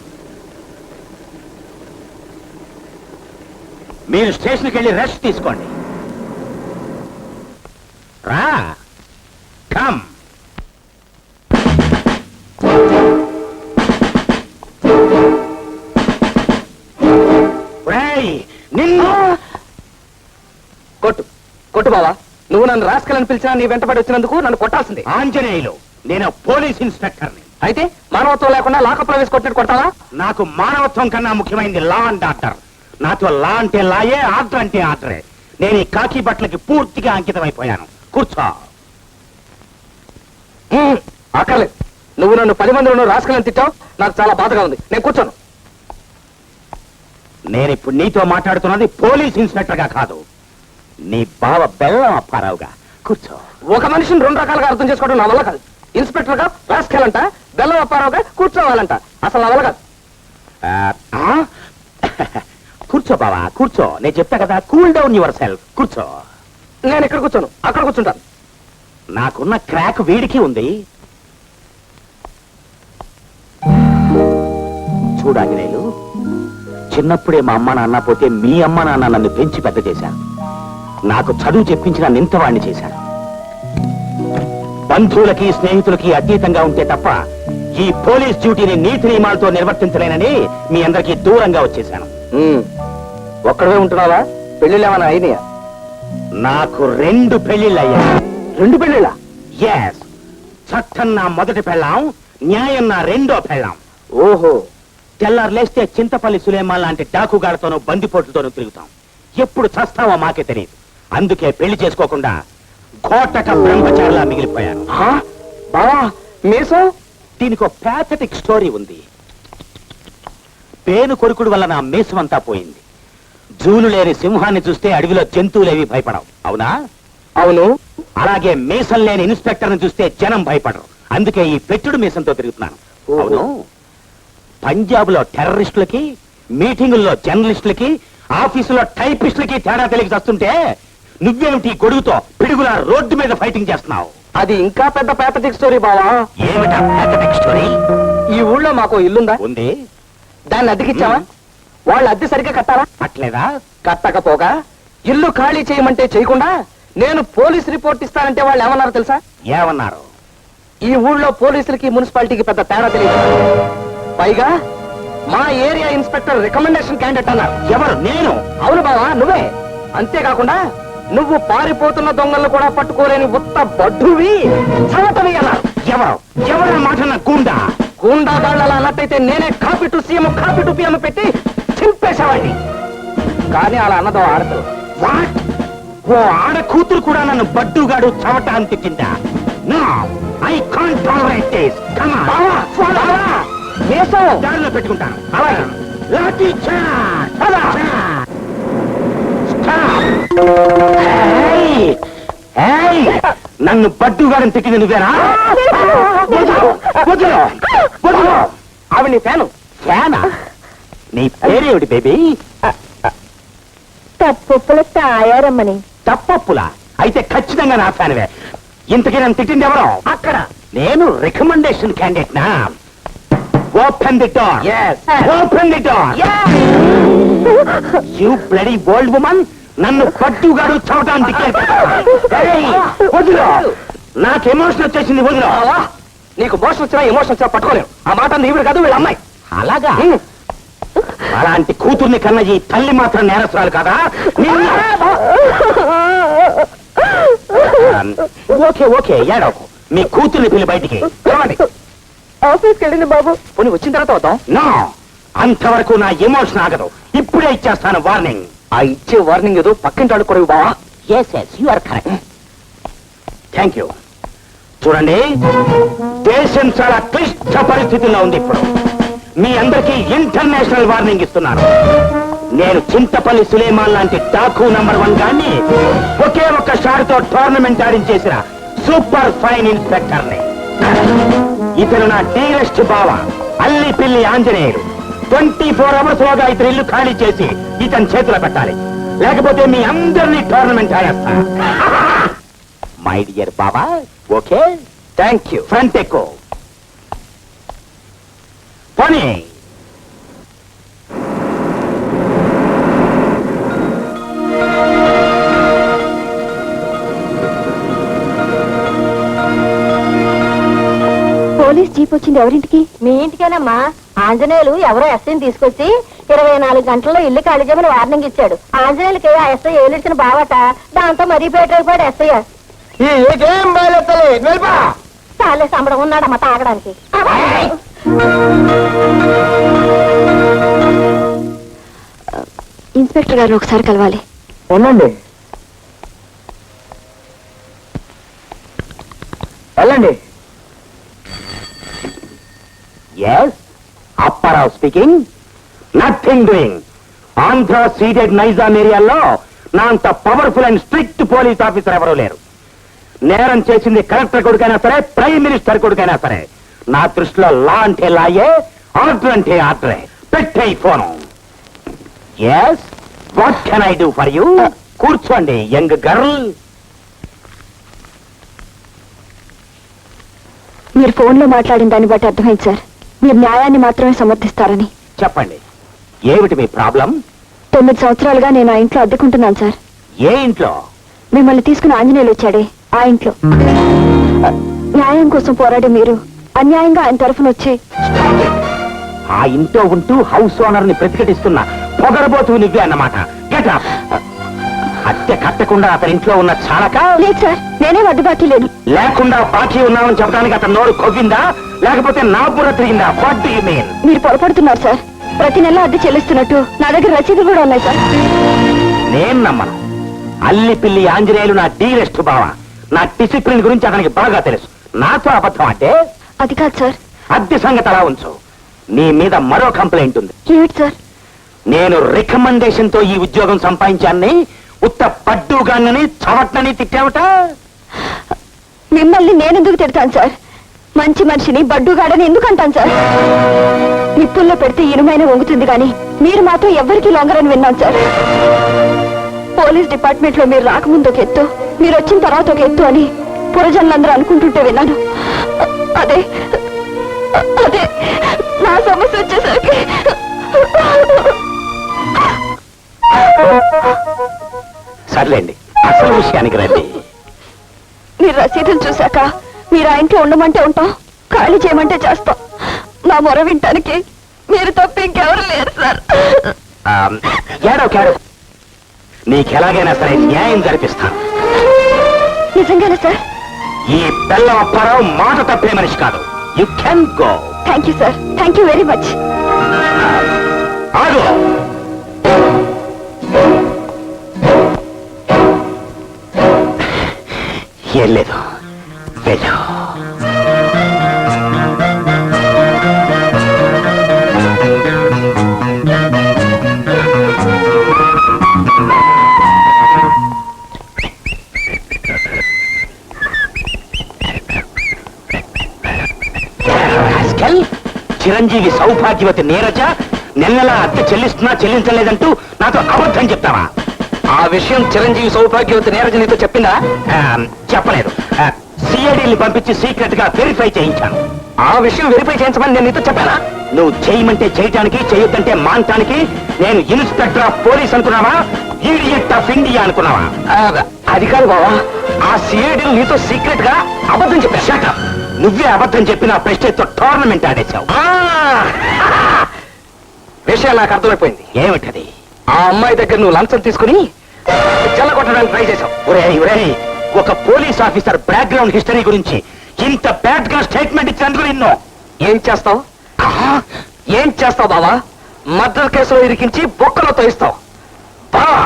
మీరు స్టేషన్కి వెళ్ళి రెస్ట్ తీసుకోండి. రా. కమ్. నిన్ను కొట్టు కొట్టు బావా. నువ్వు నన్ను రాసుకెళ్ళని పిలిచినా నీ వెంటబడి వచ్చినందుకు నన్ను కొట్టాల్సింది. ఆంజనేయులు, నేను పోలీస్ ఇన్స్పెక్టర్ని. అయితే మానవత్వం లేకుండా లాకప్లో వేసి కొట్టినట్టు కొట్టాలా? నాకు మానవత్వం కన్నా ముఖ్యమైనది లా అండ్ ఆర్డర్. నాతో లా అంటే లాయే, ఆర్డర్ అంటే ఆర్డరే. నేను ఈ కాకి బట్టలకి పూర్తిగా అంకితమైపోయాను. కూర్చో. అక్కర్లేదు. నువ్వు నన్ను 10 మందిలో రాసుకెళ్ళని తిట్టావు, నాకు చాలా బాధగా ఉంది. నేను కూర్చోను. నేనిప్పుడు నీతో మాట్లాడుతున్నది పోలీస్ ఇన్స్పెక్టర్ గా కాదు, నీ బావ బెల్లం అప్పారావుగా. కూర్చో. ఒక మనిషిని 2 రకాలుగా అర్థం చేసుకోవడం నా వల్ల కాదు. ఇన్స్పెక్టర్ గా రాసుకెళ్ళంట, బెల్లం అప్పారావుగా కూర్చోవాలంట. అసలు నా వల్ల కాదు. కూర్చో బావా, కూర్చో. నేను చెప్తా కదా, కూల్ డౌన్ యువర్ సెల్ఫ్. కూర్చో. నేను ఇక్కడ కూర్చోను, అక్కడ కూర్చుంటాను. నాకున్న క్రాక్ వీడికి ఉంది. చూడాంజనేయులు, చిన్నప్పుడే మా అమ్మ నాన్న పోతే మీ అమ్మ నాన్న నన్ను పెంచి పెద్ద చేశారు. నాకు చదువు చెప్పించిన నింతవాణ్ణి చేశారు. బంధువులకి స్నేహితులకి అతీతంగా ఉంటే తప్ప ఈ పోలీస్ డ్యూటీని నీతి నియమాలతో నిర్వర్తించలేనని మీ అందరికీ దూరంగా వచ్చేశాను. ఒక్కడే ఉంటున్నావా? పెళ్లిళ్ళు ఏమైనా అయినాయా? నాకు 2 పెళ్లిళ్ళయ్యాయి. 2 పెళ్లిళ్ళా? ఎస్. చట్టం నా మొదటి పెళ్ళాం, న్యాయం నా 2వ పెళ్ళాం. ఓహో. తెల్లారు లేస్తే చింతపల్లి సులేమాన్ లాంటి డాకుగాళ్లతోనూ బందిపోట్లతోనూ తిరుగుతాం. ఎప్పుడు చస్తావో మాకే తెలియదు. అందుకే పెళ్లి చేసుకోకుండా కోటక బ్రహ్మచారిలా మిగిలిపోయాను. బావా మీసం దీనికి ఒక ప్యాథటిక్ స్టోరీ ఉంది. పేను కొరుకుడు వల్ల నా మీసమంతా పోయింది. జూలు లేని సింహాన్ని చూస్తే అడవిలో జంతువులేవి భయపడవు, అవునా? అవును. అలాగే మీసం లేని ఇన్స్పెక్టర్ని చూస్తే జనం భయపడరు. అందుకే ఈ పెట్టుడు మీసంతో తిరుగుతున్నాను. అవును, పంజాబ్ లో టెర్రరిస్టులకి, మీటింగుల్లో జర్నలిస్టులకి, ఆఫీసులో టైపిస్టులకి తేడా తెలిసి వస్తుంటే నువ్వేమిటి గొడుగుతో పిడుగులా రోడ్డు మీద ఫైటింగ్ చేస్తున్నావు? అది ఇంకా పెద్ద ప్యాథటిక్ స్టోరీ బావా. ఏమిటా ప్యాథటిక్ స్టోరీ? ఈ ఊళ్ళో మాకు ఇల్లుందా? ఉంది. దాన్ని అద్దెకిచ్చావా? వాళ్ళు అద్దె సరిగ్గా కట్టారా? అట్లేదా? కట్టకపోగా ఇల్లు ఖాళీ చేయమంటే చేయకుండా నేను పోలీస్ రిపోర్ట్ ఇస్తానంటే వాళ్ళు ఏమన్నారో తెలుసా? ఏమన్నారు? ఈ ఊళ్ళో పోలీసులకి మున్సిపాలిటీకి పెద్ద తేడా తెలియదు, పైగా మా ఏరియా ఇన్స్పెక్టర్ రికమెండేషన్ క్యాండిడేట్ అన్నారు. ఎవరు? నేను? అవును బావా, నువ్వే. అంతేకాకుండా నువ్వు పారిపోతున్న దొంగలను కూడా పట్టుకోలేని ఉత్త బడ్డువి, చవటవి అన్నారు. ఎవరు? ఎవరు మాట? గూండా? గూండాగాళ్ళ అన్నట్టయితే నేనే copy to CM copy to PM పెట్టి చింపేసేవాడిని. కానీ అలా అన్నదో ఆడదు. వాట్? ఓ ఆడ కూతురు కూడా నన్ను బడ్డుగాడు చవట అని తిట్టిందా? No, I can't tolerate this. Come on బావా, బావా, మీసం. దారిలో పెట్టుకుంటాను. అలాగే లాఠీ చార్జ్. స్టాప్. ఏయ్! ఏయ్! నన్ను బడ్డుగాడని తిట్టింది నువ్వేనా? వదలు! వదలు! వదలు! ఆవిడ నీ ఫ్యాను. ఫ్యానా? నీ పేరేమిటి బేబీ? తప్పుల తాయారమ్మని. తప్పప్పులా? అయితే ఖచ్చితంగా నా ఫ్యాన్వే. ఇంతకీ నన్ను తిట్టింది ఎవరో? అక్కడ నేను రికమెండేషన్ క్యాండిడేట్ నా. Open the door. Yes. Open the door. You bloody old woman, నన్ను పట్టుగాడు చవటాన్ని వదిలో. నాకు ఎమోషన్ వచ్చేసింది, వదిలో. బావా, నీకు మోషన్ వచ్చినా ఎమోషన్ వచ్చినా పట్టుకోలేవు. ఆ మాట నీవుడు కాదు, వీళ్ళ అమ్మాయి. అలాగా? అలాంటి కూతుర్ని కన్న ఈ తల్లి మాత్రం నేరస్తురాలు కదా? ఓకే ఓకే, ఏడవకు. మీ కూతుర్ని పిల్లి బయటికి చూడండి. ఆఫీస్కి వెళ్ళింది బాబు. పోనీ వచ్చిన తర్వాత అవుతాం. నో, అంతవరకు నా ఎమోషన్ ఆగదు. ఇప్పుడే ఇచ్చేస్తాను వార్నింగ్. ఆ ఇచ్చే వార్నింగ్ ఏదో పక్కింటి వాడు కొరవి బావా. Yes yes, you are correct. Thank you. చూడండి, దేశం చాలా క్లిష్ట పరిస్థితుల్లో ఉంది ఇప్పుడు. మీ అందరికీ ఇంటర్నేషనల్ వార్నింగ్ ఇస్తున్నాను. నేను చింతపల్లి సులేమాన్ లాంటి డాకు నంబర్ 1 గాన్ని ఒకే ఒక్క షాట్తో టోర్నమెంట్ ఆడించేసిన సూపర్ ఫైన్ ఇన్స్పెక్టర్ని. ఇతను నా డీరెస్ట్ బావ అల్లి పిల్లి ఆంజనేయులు. 24 అవర్స్ లోగా ఇతని ఇల్లు ఖాళీ చేసి ఇతని చేతిలో పెట్టాలి, లేకపోతే మీ అందరినీ టోర్నమెంట్ ఆడేస్తా. మై డియర్ బాబా, ఓకే? Thank you. ఫ్రంట్ ఎక్కువ పోనీ. పోలీస్ జీప్ వచ్చింది ఎవరింటికి? మీ ఇంటికేనమ్మా. ఆంజనేయులు ఎవరో ఎస్ఐని తీసుకొచ్చి 24 గంటల్లో ఇల్లు ఖాళీ చేయమని వార్నింగ్ ఇచ్చాడు. ఆంజనేయులకి ఆ ఎస్ఐ ఏలిడిచిన బావట. దాంతో మరీ పేటైపోయాడు ఎస్ఐ. ఏం బయలుతలే వెళ్ళిపా. చాలే సంబడం ఉన్నాడమ్మా తాగడానికి. ఇన్స్పెక్టర్ గారు ఒకసారి కలవాలి. ఉండండి, వెళ్ళండి. Yes, Apparao speaking. Nothing doing. Andhra Ceded Nizam ఏరియాలో నా అంత powerful and strict police officer ఎవరూ లేరు. నేరం చేసింది కలెక్టర్ కొడుకైనా సరే, ప్రైమ్ మినిస్టర్ కొడుకైనా సరే, నా దృష్టిలో లా అంటే లాయే, ఆర్డర్ అంటే ఆర్డరే. పెట్టే phone. Yes, what can I do for you? కూర్చోండి యంగ్ గర్ల్. మీరు ఫోన్లో మాట్లాడిన దాన్ని బట్టి అర్థమైంది సార్, మీరు న్యాయాన్ని మాత్రమే సమర్థిస్తారని. చెప్పండి, ఏమిటి మీ ప్రాబ్లం? 9 సంవత్సరాలుగా నేను ఆ ఇంట్లో అద్దెకుంటున్నాను సార్. ఏ ఇంట్లో? మిమ్మల్ని తీసుకుని ఆంజనేయులు వచ్చాడే ఆ ఇంట్లో. న్యాయం కోసం పోరాడే మీరు అన్యాయంగా ఆయన తరఫున వచ్చి ఆ ఇంట్లో ఉంటూ హౌస్ ఓనర్ ని ప్రతిఘటిస్తున్నా పొగరబోతు నువ్వే అన్నమాట. Get up. అద్దె కట్టకుండా అతని ఇంట్లో ఉన్న చాలక? లేదు సార్, నేనే అడ్డుబాటు లేదు. లేకుండా బాకీ ఉన్నామని చెప్పడానికి అతను నోరు కొవ్విందా, లేకపోతే నా బుర్ర తిరిగిందా? What do you mean? మీరు పొరపడుతున్నారు సార్. ప్రతి నెల అద్దె చెల్లిస్తున్నట్టు నా దగ్గర రసీదులు కూడా ఉన్నాయి సార్. నేను నమ్మను. అల్లి పిల్లి ఆంజనేయులు నా డీరెస్ట్ బావ. నా డిసిప్లిన్ గురించి అతనికి బాగా తెలుసు. నాతో అబద్ధం అంటే అది కాదు సార్. అద్దె సంగతి అలా ఉంచు. నీ మీద మరో కంప్లైంట్ ఉంది. ఏమిటి సార్? నేను రికమెండేషన్ తో ఈ ఉద్యోగం సంపాదించాన్ని ఉత్త పడ్డుగానని చవట్నని తిట్టావట. మిమ్మల్ని నేనెందుకు తిడతాను సార్? మంచి మనిషిని బడ్డుగాడని ఎందుకు అంటాను సార్? నిప్పుల్లో పెడితే ఇనుమైన వంగుతుంది కానీ మీరు మాత్రం ఎవ్వరికీ లొంగరని విన్నాను సార్. పోలీస్ డిపార్ట్మెంట్ లో మీరు రాకముందు ఒక ఎత్తు, మీరు వచ్చిన తర్వాత ఒక ఎత్తు అని పురజనులందరూ అనుకుంటుంటే విన్నాను. అదే అదే నా సమస్య వచ్చేసరికి సర్లేండి, అసలు విషయానికి రండి. మీరు రసీదులు చూశాక మీరు ఆ ఇంట్లో ఉండమంటే ఉంటాం, ఖాళీ చేయమంటే చేస్తాం. నా మొర వింటానికి మీరు తప్ప ఇంకెవరు లేరు సార్. ఏడో నీకెలాగైనా సరే న్యాయం జరిపిస్తాను. నిజంగానే సార్? ఈ బెల్లం అప్పారావు మాట తప్పే మనిషి కాదు. You can go. Thank you sir, thank you very much. ఆగు. ఏం లేదు, వెళ్ళు. చిరంజీవి సౌభాగ్యవతి నీరజ నెలలా అద్దె చెల్లిస్తున్నా చెల్లించలేదంటూ నాతో అబద్ధం చెప్తావా? ఆ విషయం చిరంజీవి సౌభాగ్యవతి నీరజ నీతో చెప్పిందా? చెప్పలేదు. సిఐడిని పంపించి సీక్రెట్ గా వెరిఫై చేయించాను. ఆ విషయం వెరిఫై చేయించమని నేను నీతో చెప్పానా? నువ్వు చేయమంటే చేయటానికి, చేయొద్దంటే మానటానికి నేను ఇన్స్పెక్టర్ ఆఫ్ పోలీస్ అనుకున్నావా? ఈడియట్ ఆఫ్ ఇండియా అనుకున్నావా? అది కాదు బావా, ఆ సిఐడి నీతో సీక్రెట్ గా అబద్ధం చెప్పా. నువ్వే అబద్ధం చెప్పి నా ప్రెస్టేజ్ తో టోర్నమెంట్ ఆడేశావు. విషయం నాకు అర్థమైపోయింది. ఏమిటది? ఆ అమ్మాయి దగ్గర నువ్వు లంచం తీసుకుని చెల్లగొట్టడానికి ట్రై చేశావు. ఒరేయ్, ఒక పోలీస్ ఆఫీసర్ బ్యాక్గ్రౌండ్ హిస్టరీ గురించి ఇంత బ్యాడ్ గా స్టేట్మెంట్ ఇచ్చినందుకు నిన్ను ఏం చేస్తావు? ఏం చేస్తావు బావా? మర్డర్ కేసులో ఇరికించి బొక్కలో తోయిస్తావు. బావా,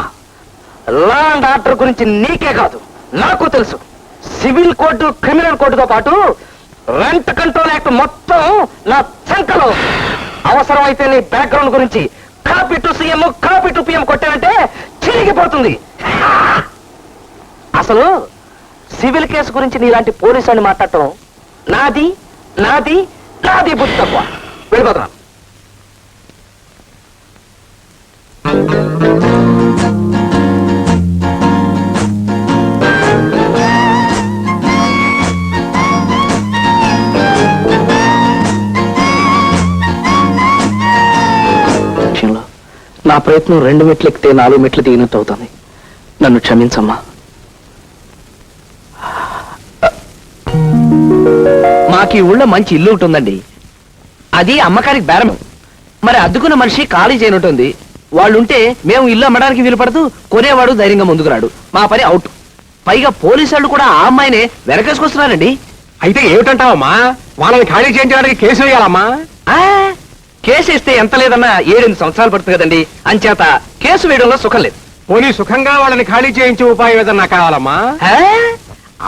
లా అండ్ ఆర్డర్ గురించి నీకే కాదు నాకు తెలుసు. సివిల్ కోర్టు, క్రిమినల్ కోర్టుతో పాటు రెంట్ కంట్రోల్ యాక్ట్ మొత్తం నా చంకలో. అవసరమైతే నీ బ్యాక్గ్రౌండ్ గురించి copy to CM, copy to PM కొట్టానంటే చిరిగిపోతుంది. అసలు సివిల్ కేసు గురించి నీలాంటి పోలీసు అని మాట్లాడటం నాది నాది నాది బుద్ధి తక్కువ. వెళ్ళిపోతున్నాను. నా ప్రయత్నం 2 మెట్లు ఎక్కితే 4 మెట్లు దిగినట్టు అవుతుంది. నన్ను క్షమించమ్మా. మాకు ఈ ఊళ్ళో మంచి ఇల్లు ఉంటుందండి. అది అమ్మకానికి బేరం. మరి అద్దుకున్న మనిషి ఖాళీ చేయనుంటుంది. వాళ్ళుంటే మేము ఇల్లు అమ్మడానికి వీలు పడుతూ కొనేవాడు ధైర్యంగా ముందుకు రాడు. మా పని అవుట్. పైగా పోలీసు వాళ్ళు కూడా ఆ అమ్మాయినే వెనకేసుకొస్తున్నారండి. అయితే ఏమిటంటావమ్మా? వాళ్ళని ఖాళీ చేయించడానికి కేసు వేయాలమ్మా? కేసు ఇస్తే ఎంత లేదన్నా 7-8 సంవత్సరాలు పడుతుంది కదండి. అంచేత కేసు వేయడంలో సుఖం లేదు. పోనీ సుఖంగా వాళ్ళని ఖాళీ చేయించే ఉపాయం ఏదన్నా కావాలమ్మా?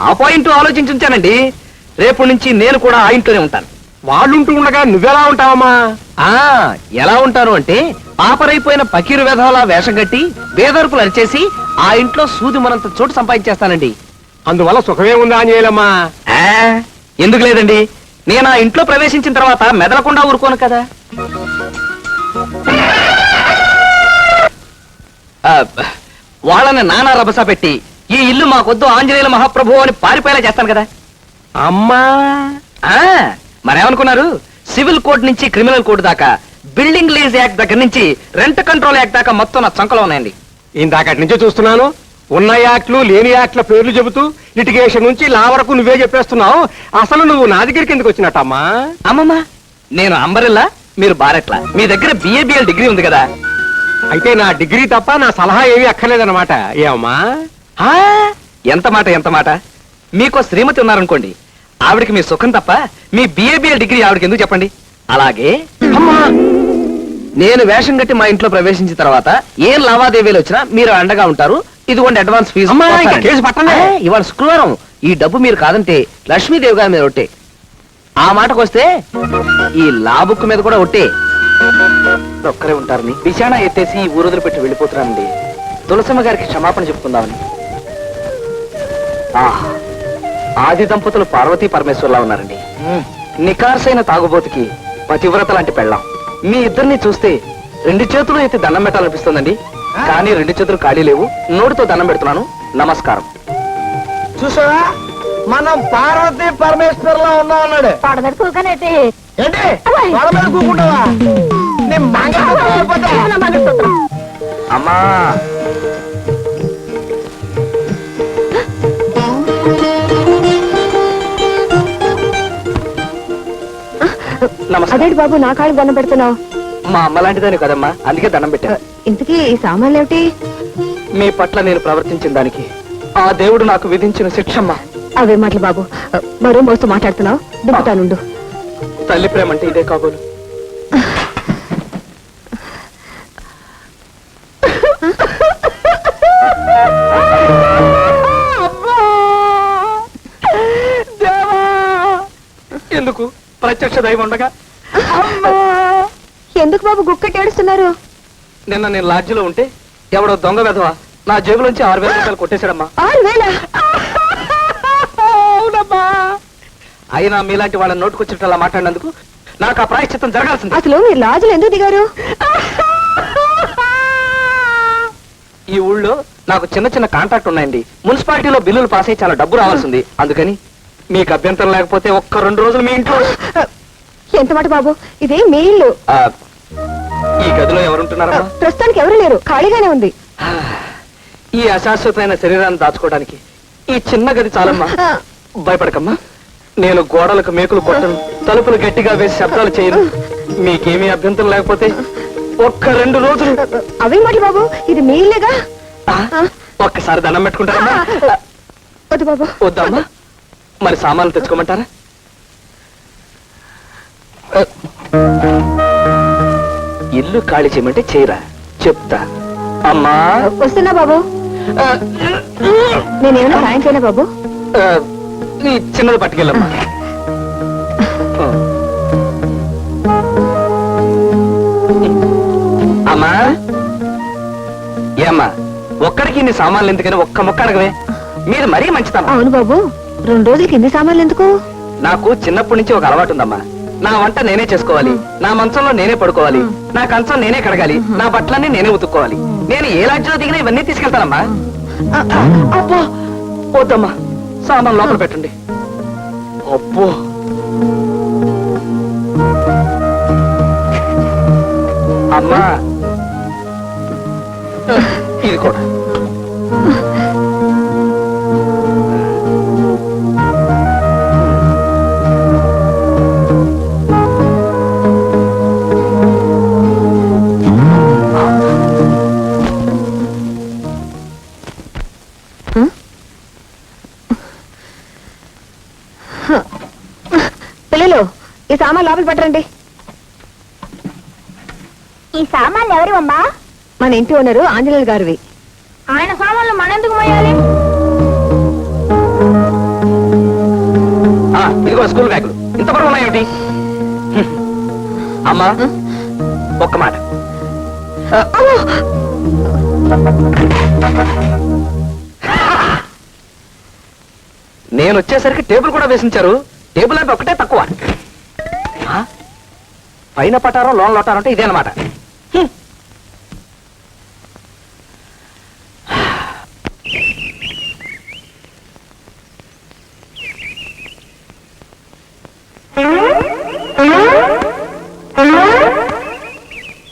ఆ పాయింట్ ఆలోచించుంచానండి. రేపు నుంచి నేను కూడా ఆ ఇంట్లోనే ఉంటాను. వాళ్ళుంటూ ఉండగా నువ్వెలా ఉంటావమ్మా? ఎలా ఉంటాను అంటే పాపరైపోయిన పకీరు వెధవలా వేషం కట్టి వేదరుపులు అరిచేసి ఆ ఇంట్లో సూది మనంత చోటు సంపాదించేస్తానండి. అందువల్ల సుఖమే ఉందా అని చేయలమ్మా? ఎందుకు లేదండి, నేను ఆ ఇంట్లో ప్రవేశించిన తర్వాత మెదలకుండా ఊరుకోను కదా. వాళ్ళని నానా రభస పెట్టి ఈ ఇల్లు మాకొద్దు ఆంజనేయుల మహాప్రభు అని పారిపోయేలా చేస్తాను కదా. అమ్మా, మరేమనుకున్నారు? సివిల్ కోడ్ నుంచి క్రిమినల్ కోడ్ దాకా, బిల్డింగ్ లీజ్ యాక్ట్ దగ్గర నుంచి రెంట్ కంట్రోల్ యాక్ట్ దాకా మొత్తం నా చంకలో ఉన్నాయండి. ఇందాకటి నుంచే చూస్తున్నాను. ఉన్న యాక్ట్లు లేని యాక్ట్ల పేర్లు చెబుతూ లిటిగేషన్ నుంచి లా వరకు నువ్వే చెప్పేస్తున్నావు. అసలు నువ్వు నా దగ్గరికి ఎందుకు వచ్చినట్టమ్మా? అమ్మమ్మ, నేను అంబరిల్లా, మీరు బారెట్లా. మీ దగ్గర బిఏబిఎల్ డిగ్రీ ఉంది కదా. అయితే నా డిగ్రీ తప్ప నా సలహా ఏమీ అక్కర్లేదన్నమాట. ఏమమ్మా? ఎంత మాట. మీకో శ్రీమతి ఉన్నారనుకోండి, ఆవిడకి మీ సుఖం తప్ప మీ బిఏబిఎల్ డిగ్రీ ఆవిడకి ఎందుకు చెప్పండి. అలాగే అమ్మా, నేను వేషం కట్టి మా ఇంట్లో ప్రవేశించిన తర్వాత ఏం లావాదేవీలు వచ్చినా మీరు అండగా ఉంటారు, ఇదిగోండి అడ్వాన్స్ ఫీజు. అమ్మా, ఇంకా వస్తానండి. కేసు పట్టండి. ఇవాళ శుక్రవారం. ఈ డబ్బు మీరు కాదంటే లక్ష్మీదేవి గారి మీద ఒట్టే. ఆ మాటకు వస్తే ఈ లాబుక్ మీద కూడా ఒట్టే. ఒక్కరే ఉంటారని విచారణ ఎత్తేసి ఈ ఊరు వదిలిపెట్టి వెళ్ళిపోతున్నానండి. తులసమ్మ గారికి క్షమాపణ చెప్పుకుందామని. ఆహ్, ఆది దంపతులు పార్వతీ పరమేశ్వర్లా ఉన్నారండి. నికార్సైన తాగుబోతుకి పతివ్రత లాంటి పెళ్ళాం. మీ ఇద్దరిని చూస్తే 2 చేతులు ఎత్తి దండం పెట్టాలనిపిస్తుందండి. కానీ 2 చేతులు ఖాళీ లేవు. నోటితో దండం పెడుతున్నాను. నమస్కారం. చూసావా, మనం పార్వతీ పరమేశ్వర్లా ఉన్నాం అన్నాడు. తోట మీద కూకనేటి ఏంటి వాళ్ళ మీద కూకుంటావా? నీ మంగళసూత్రం అయిపోతా. అమ్మా, నమస్కారం. అదేంటి బాబు నా కాళ్ళు దండం పెడుతున్నావు? మా అమ్మ లాంటిదని కదమ్మా, అందుకే దండం పెట్టా. ఇంతకీ ఈ సామాన్లు ఏమిటి? మీ పట్ల నేను ప్రవర్తించిన దానికి ఆ దేవుడు నాకు విధించిన శిక్షమ్మా. అవే మాటలు బాబు, మరో మోస్తూ మాట్లాడుతున్నావు. దింపుతానుండు. తల్లి ప్రేమ అంటే ఇదే కాబోలు. ఎందుకు ప్రత్యక్ష దైవం ఉండగా? ఎందుకు బాబు గుక్కటి ఏడుస్తున్నారు? నిన్న నేను లాడ్జిలో ఉంటే ఎవడో దొంగ వెధవ నా జేబులోంచి 6,000 రూపాయలు కొట్టేశాడమ్మా. 6,000? అవునమ్మా. అయినా మీలాంటి వాళ్ళ నోటుకొచ్చినట్టు మాట్లాడినందుకు నాకు ఆ ప్రాయశ్చిత్తం జరగాల్సింది. అసలు మీరు లాజులు ఎందుకు దిగారు? ఈ ఊళ్ళో నాకు చిన్న చిన్న కాంట్రాక్ట్ ఉన్నాయండి. మున్సిపాలిటీలో బిల్లులు పాస్ అయ్యి చాలా డబ్బు రావాల్సింది. అందుకని మీకు అభ్యంతరం లేకపోతే ఒక్క 2 రోజులు మీ ఇంట్లో. ఎంత మాట బాబు, ఇదే మీ ఇల్లు. ఆ, ఈ గదిలో ఎవరుంటున్నారమ్మా? ప్రస్తుతానికి ఎవరు లేరు, ఖాళీగానే ఉంది. ఈ అశాశ్వతమైన శరీరాన్ని దాచుకోవడానికి ఈ చిన్న గది చాలమ్మా. భయపడకమ్మా, నేను గోడలకు మేకులు కొట్టను, తలుపులు గట్టిగా వేసి శబ్దాలు చేయను. మీకేమీ అభ్యంతరం లేకపోతే ఒక్క 2 రోజులు. అవే మాటలు బాబు, ఇది మీ ఇల్లేగా. ఒక్కసారి దండం పెట్టుకుంటారమ్మా. వద్దు బాబు. వద్దమ్మా, మరి సామాన్లు తెచ్చుకోమంటారా? ఇల్లు ఖాళీ చేయమంటే చేయరా? చెప్తా. అమ్మా, వస్తున్నా బాబు. నేనేమన్నా సాయం చేయనా బాబు? నీ చిన్నది పట్టుకెళ్ళమ్మా. అమ్మా, ఏమ్మా, ఒక్కడికి ఇన్ని సామాన్లు ఎందుకని ఒక్క ముక్క అడగవే. మీది మరీ మంచిదమ్మా. అవును బాబు, 2 రోజులకి ఇన్ని సామాన్లు ఎందుకు? నాకు చిన్నప్పటి నుంచి ఒక అలవాటు ఉందమ్మా. నా వంట నేనే చేసుకోవాలి, నా మంచంలో నేనే పడుకోవాలి, నా కంచం నేనే కడగాలి, నా బట్టలన్నీ నేనే ఉతుక్కోవాలి. నేను ఏ లాడ్జిలో దిగినా ఇవన్నీ తీసుకెళ్తానమ్మా. అబ్బో, వద్దమ్మా, సామాన్ లోపల పెట్టండి. అబ్బో, అమ్మా, ఇది కూడా. పిల్లలు, ఈ సామాన్ లోపల పెట్టండి. ఈ సామాన్లు ఎవరు అమ్మా? మన ఇంటి ఓనరు ఆంజనేయులు గారివి. ఆయన సామాన్లు మనెందుకు మోయాలి? ఇదిగో స్కూల్ బ్యాగులు ఇంత బరువు ఉన్నాయేమిటి? అమ్మా, ఒక్క మాట. నేను వచ్చేసరికి టేబుల్ కూడా వేసించారు. టేబుల్ అంటే ఒకటే తక్కువ. పైన పటారం లోన్ లోటారం అంటే ఇదేనమాట.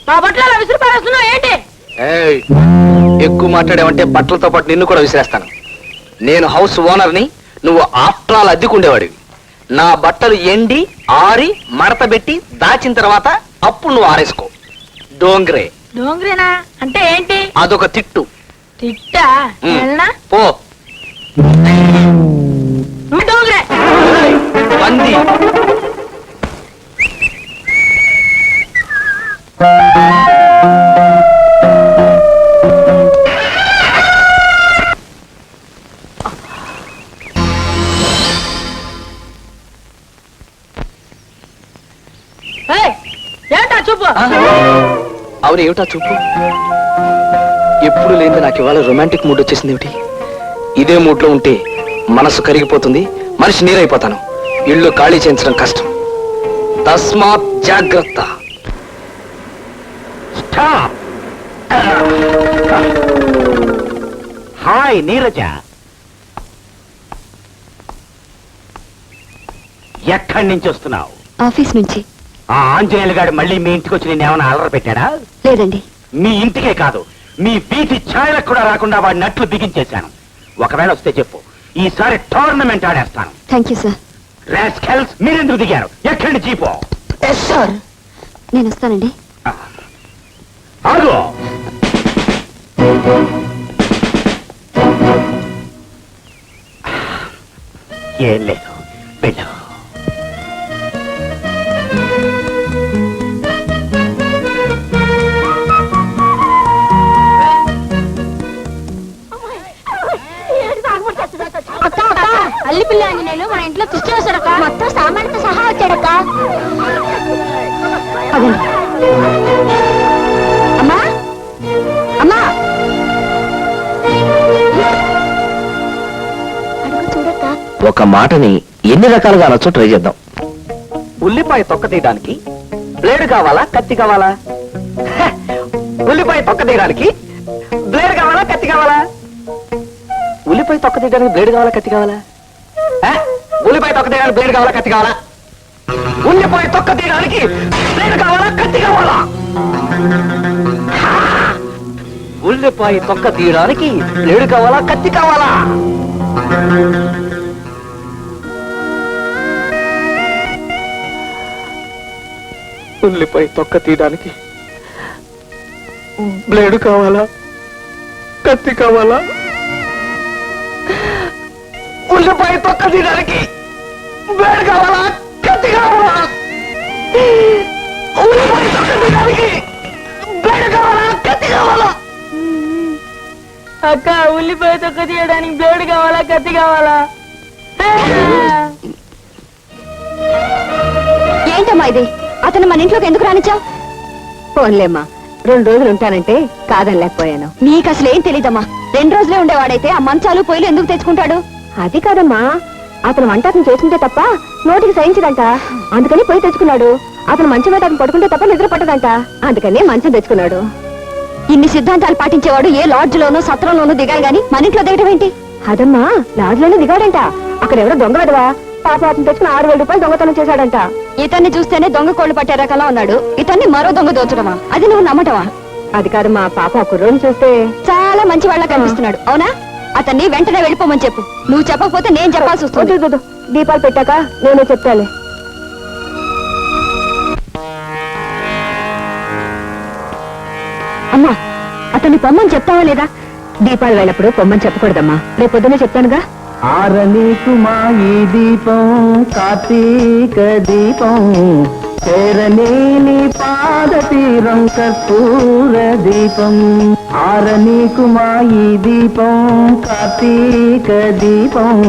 మా బట్టలు అలా విసిరి పారేస్తున్నావు ఏంటి? ఎక్కువ మాట్లాడేవంటే బట్టలతో పాటు నిన్ను కూడా విసిరేస్తాను. నేను హౌస్ ఓనర్ని, నువ్వు ఆఫ్టర్ ఆల్ అద్దెకుండేవాడివి. నా బట్టలు ఎండి ఆరి మడత పెట్టి దాచిన తర్వాత అప్పుడు నువ్వు ఆరేసుకో. డోంగ్రే. డోంగ్రేనా అంటే ఏంటి? అదొక తిట్టు. తిట్టా? వెళ్ళనా? పో. డోంగ్రే పంది. చూపు అవును, ఏమిటా చూపు? ఎప్పుడు లేని నాకు ఇవాళ రొమాంటిక్ మూడ్ వచ్చేసింది ఏమిటి? ఇదే మూడ్ లో ఉంటే మనసు కరిగిపోతుంది, మనిషి నీరైపోతాను. ఇల్లు ఖాళీ చేయించడం కష్టం. తస్మాత్ జాగ్రత్త. స్టాప్. హాయ్ నీరజ, ఎక్కడి నుంచి వస్తున్నావు? ఆఫీస్ నుంచి. ఆ ఆంజనేయులు గారు మళ్ళీ మీ ఇంటికి వచ్చి నేను ఏమైనా అలర పెట్టాడా? లేదండి. మీ ఇంటికే కాదు, మీ వీధి ఛాయలకు కూడా రాకుండా వాడి నట్లు బిగించేశాను. ఒకవేళ వస్తే చెప్పు, ఈసారి టోర్నమెంట్ ఆడేస్తాను. Thank you sir. రాస్కెల్స్, మీరెందుకు దిగారు? ఎక్కడి నుంచి పో. సార్, నేను వస్తానండి. ఆగు. ఏం లేదు, వెళ్ళు. అల్లి పిల్ల ఆంజనేయులు మన ఇంట్లో కృష్ణ వస్తాడక్క. మొత్తం సామాన్లతో సహా వచ్చాడక్క. అమ్మా అమ్మా, అడుగు చూడక్క. ఒక మాటని ఎన్ని రకాలుగా అనొచ్చో ట్రై చేద్దాం. ఉల్లిపాయ తొక్క తీయడానికి బ్లేడ్ కావాలా, కత్తి కావాలా? హ! ఉల్లిపాయ తొక్క తీయడానికి బ్లేడ్ కావాలా, కత్తి కావాలా? ఉల్లిపాయ తొక్క తీయడానికి బ్లేడ్ కావాలా, కత్తి కావాలా? హ! ఉల్లిపాయ తొక్క తీయడానికి బ్లేడ్ కావాలా, కత్తి కావాలా? ఉల్లిపాయ తొక్క తీయడానికి బ్లేడ్ కావాలా, కత్తి కావాలా? హ! ఉల్లిపాయ తొక్క తీయడానికి బ్లేడ్ కావాలా, కత్తి కావాలా? ఉల్లిపాయ తొక్క తీయడానికి బ్లేడు కావాలా, కత్తి కావాలా? ఉల్లిపాయ తొక్క తీయడానికి బ్లేడు కావాలా, కత్తి కావాలా? ఉల్లిపాయ తొక్క తీయడానికి బ్లేడు కావాలా, కత్తి కావాలా? అక్క, ఉల్లిపాయ తొక్క తీయడానికి బ్లేడ్ కావాలా, కత్తి కావాలా? ఏంటమ్మా ఇది? అతను మన ఇంట్లోకి ఎందుకు రానిచ్చావు? పోన్లేమ్మా, 2 రోజులు ఉంటానంటే కాదనలేకపోయాను. నీకు అసలు ఏం తెలీదమ్మా. 2 రోజులే ఉండేవాడైతే ఆ మంచాలు పొయ్యిలు ఎందుకు తెచ్చుకుంటాడు? అది కాదమ్మా, అతను వంట అతను చేస్తుంటే తప్ప నోటికి సహించదంట. అందుకని పొయ్యి తెచ్చుకున్నాడు. అతను మంచం మీద అతను పడుకుంటే తప్ప నిద్ర పట్టదంట. అందుకని మంచం తెచ్చుకున్నాడు. ఇన్ని సిద్ధాంతాలు పాటించేవాడు ఏ లాడ్జ్ లోనూ సత్రంలోనూ దిగాలి గాని మన ఇంట్లో దిగడం ఏంటి? అదమ్మా, లాడ్జ్లోనే దిగాడంట. అక్కడ ఎవరో దొంగ విడవా పాప అతను తెచ్చుకుని 6,000 రూపాయలు దొంగతనం చేశాడంట. ఇతన్ని చూస్తేనే దొంగ కోళ్లు పట్టే రకంలా ఉన్నాడు. ఇతన్ని మరో దొంగ దోచడమా? అది నువ్వు నమ్మటమా? అది కాదమ్మా, పాప ఆ కుర్రోని చూస్తే చాలా మంచి వాళ్ళ కనిపిస్తున్నాడు. అవునా? అతన్ని వెంటనే వెళ్ళిపోమని చెప్పు. నువ్వు చెప్పకపోతే నేను చెప్పాల్సి వస్తుంది. వద్దు, దీపాలు పెట్టాక నేనే చెప్తాలే. అమ్మా, అతన్ని పొమ్మని చెప్తావా లేదా? దీపాలు వెళ్ళప్పుడు పొమ్మని చెప్పకూడదమ్మా. రేపు పొద్దునే చెప్తానుగా. ఆరనీకు మా ఈ దీపం కార్తీక దీపం, చేరనేని పాద తీరం కర్పూర దీపం. ఆరనీకు మా ఈ దీపం కార్తీక దీపం,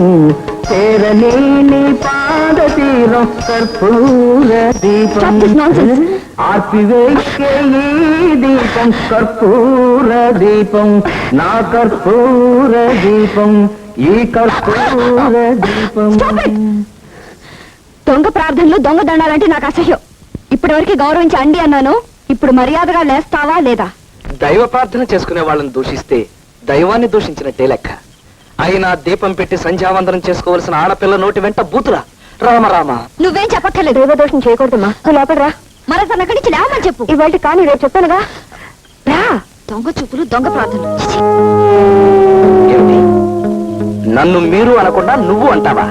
చేరనేని పాద తీరం కర్పూర దీపం. Stop this nonsense. ఆర్పివేసే ఈ దీపం కర్పూర దీపం, నా కర్పూర దీపం, ఈ కర్పూర దీపం. Stop it. దొంగ ప్రార్థనలు, దొంగ దండాలంటే నాకు అసహ్యం. ఇప్పటి వరకు గౌరవించి అండి అన్నాను. ఇప్పుడు మర్యాదగా లేస్తావా లేదా? దైవ ప్రార్థన చేసుకునే వాళ్ళని దూషిస్తే దైవాన్ని దూషించినట్టే లెక్క. అయినా దీపం పెట్టి సంధ్యావందనం చేసుకోవలసిన ఆడపిల్ల నోటి వెంట బూతురా. రామ రామ. నువ్వేం చెప్పక్కర్లేదు. దైవదోషం చేయకూడదమ్మా. నువ్వు లోపల రా. మరొకరి అక్కడి నుంచి లేవమని చెప్పు. ఇవాళ కానీ రేపు చెప్తానుగా. రా. దొంగ చూపులు, దొంగ ప్రార్థనలు. ఛీ! ఏమిటి? నన్ను మీరు అనకుండా నువ్వు అంటావా?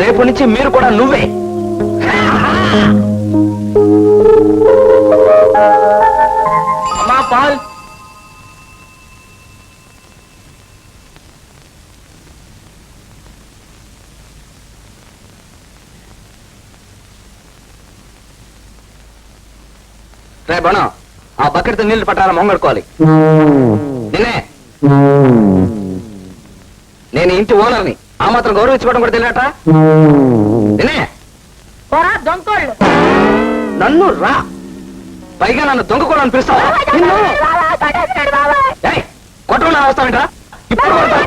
రేపు నుంచి మీరు కూడా నువ్వే. అమ్మా, పాల్. రే బణం, ఆ బకెట్తో నీళ్లు పట్టాల మొంగడుకోవాలి. నిన్నే, నేను ఇంటి ఓనర్ని. ఆ మాత్రం గౌరవించుకోవడం కూడా తెలియట. నిన్నే, దొంగోళ్ళు నన్ను రా. పైగా నన్ను దొంగ కూడా అనిపిస్తావా కొట్టకుండా వస్తావేంట్రా ఇప్పుడు కొడతా.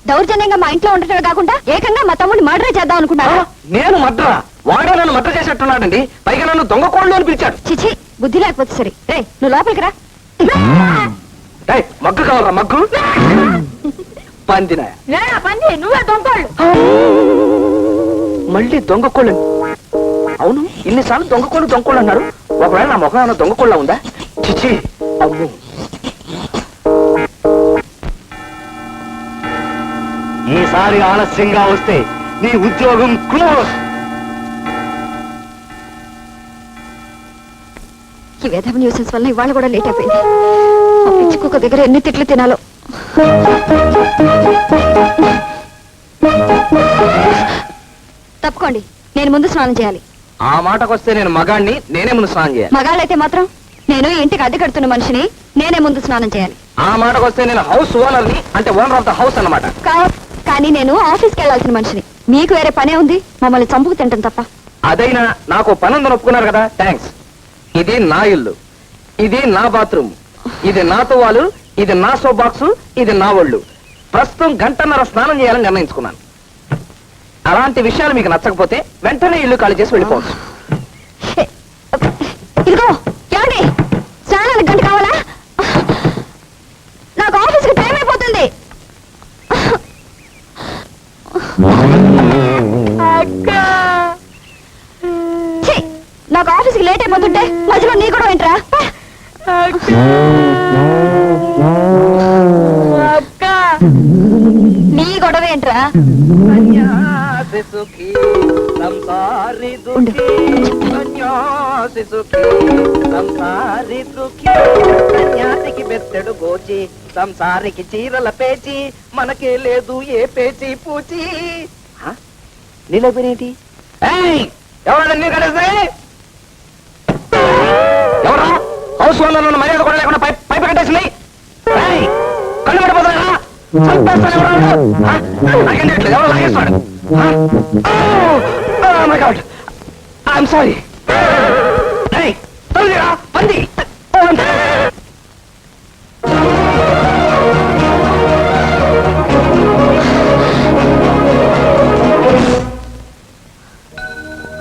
దౌర్జన్యంగా మా ఇంట్లో ఉండటమే కాకుండా ఏకంగా మా తమ్ముడిని మర్డర్ చేద్దాం అనుకున్నారా? నేను మడ్రా వాడే నన్ను మడ్ర చేసేట్టున్నాడండి. పైగా నన్ను దొంగ కోళ్ళు అని పిలిచాడు. చిచి, బుద్ధి లేకపోతే సరే. రే, నువ్వు లోపలికి రా. ఏయ్, మగ్గు కావాలరా మగ్గు. పందిన నువ్వే దొంగోళ్ళు. మళ్ళీ దొంగ కోళ్ళు. అవును, ఇన్నిసార్లు దొంగ కోళ్ళు అన్నారు. ఒకవేళ నా ముఖం ఏమైనా దొంగ కోళ్ళ ఉందా? చిచి, అమ్ము. ఈసారి ఆలస్యంగా వస్తే నీ ఉద్యోగం క్లోజ్. ఈ వేధవ న్యూసెన్స్ వల్ల ఇవాళ కూడా లేట్ అయిపోయింది. ఆ పిచ్చి కుక్క దగ్గర ఎన్ని తిట్లు తినాలో. తప్పుకోండి, నేను ముందు స్నానం చేయాలి. ఆ మాటకొస్తే నేను మగాణ్ణి, నేనే ముందు స్నానం చేయాలి. మగాళ్ళైతే మాత్రం నేను ఇంటికి అద్దె కడుతున్న మనిషిని, నేనే ముందు స్నానం చేయాలి. ఆ మాటకొస్తే నేను హౌస్ ఓనర్ని, అంటే ఓనర్ ఆఫ్ ద హౌస్ అన్నమాట. కానీ నేను ఆఫీస్కి వెళ్లాల్సిన మనిషిని. మీకు వేరే పనే ఉంది, మమ్మల్ని చంపుకు తింటాం తప్ప. అదైనా నాకు పనుందని ఒప్పుకున్నారు కదా, థ్యాంక్స్. ఇది నా ఇల్లు, ఇది నా బాత్రూమ్, ఇది నా తువాలు, ఇది నా సోప్ బాక్స్, ఇది నా ఒళ్ళు. ప్రస్తుతం గంటన్నర స్నానం చేయాలని నిర్ణయించుకున్నాను. అలాంటి విషయాలు మీకు నచ్చకపోతే వెంటనే ఇల్లు ఖాళీ చేసి వెళ్ళిపోవచ్చు. ఇదిగో ఏమండి, స్నానానికి గంట కావాలా? నాకు ఆఫీస్కి టైం అయిపోతుంది. ఛీ, నాకు ఆఫీస్కి లేట్ అయిపోతుంటే మధ్యలో నీ కూడా ఏంట్రా? నీ గొడవ ఏంట్రా? ఉండు. సన్యాసికి బెత్తెడు గోచి, సంసారికి చీరల పేచి, మనకే లేదు ఏ పేచి పూచి. నీలో పేరేంటి? ఎవరన్నా ఎవరా హౌస్ ఓనర్ మర్యాద కూడా లేకుండా పైపు కట్టేసింది. కళ్ళు పడిపోతారా? ఎవరు లాగేస్తాడు? I'm sorry. పంది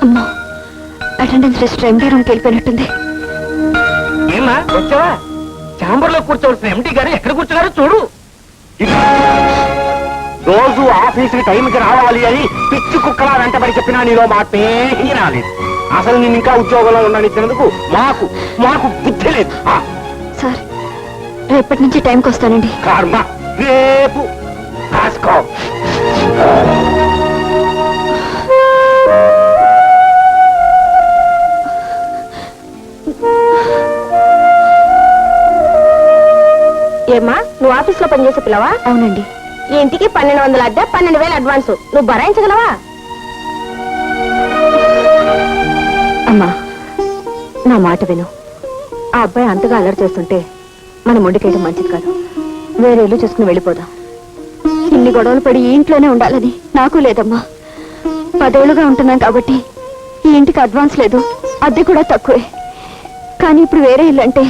అమ్మా, అటెండెన్స్ లిస్ట్ ఎంటీ రూమ్కి వెళ్ళిపోయినట్టుంది. ఏమా వచ్చావా? ఛాంబర్ లో కూర్చోవలసిన ఎంటీ గారు ఎక్కడ కూర్చున్నారో చూడు. రోజు ఆఫీసుకి టైంకి రావాలి అని పిచ్చి కుక్కలా వెంటబడి చెప్పినా నీలో మాటే రాలేదు. అసలు నేను ఇంకా ఉద్యోగంలో ఉండనిచ్చినందుకు మాకు బుద్ధి లేదు. సార్, రేపటి నుంచి టైంకి వస్తానండి. కర్మ, రేపు కాసుకో. ఏమ్మా, నువ్వు ఆఫీస్ లో పనిచేసే పిల్లవా? అవునండి. ఈ ఇంటికి 1200 అద్దె, 12,000 అడ్వాన్స్. నువ్వు భరాయించగలవా? అమ్మా, నా మాట విను. ఆ అబ్బాయి అంతగా అల్లరి చేస్తుంటే మనం మొండికేయడం మంచిది కాదు. వేరే ఇల్లు చూసుకుని వెళ్ళిపోదాం. ఇన్ని గొడవలు పడి ఈ ఇంట్లోనే ఉండాలని నాకు లేదమ్మా. 10 ఏళ్లుగా ఉంటున్నాం కాబట్టి ఈ ఇంటికి అడ్వాన్స్ లేదు, అద్దె కూడా తక్కువే. కానీ ఇప్పుడు వేరే ఇల్లు అంటే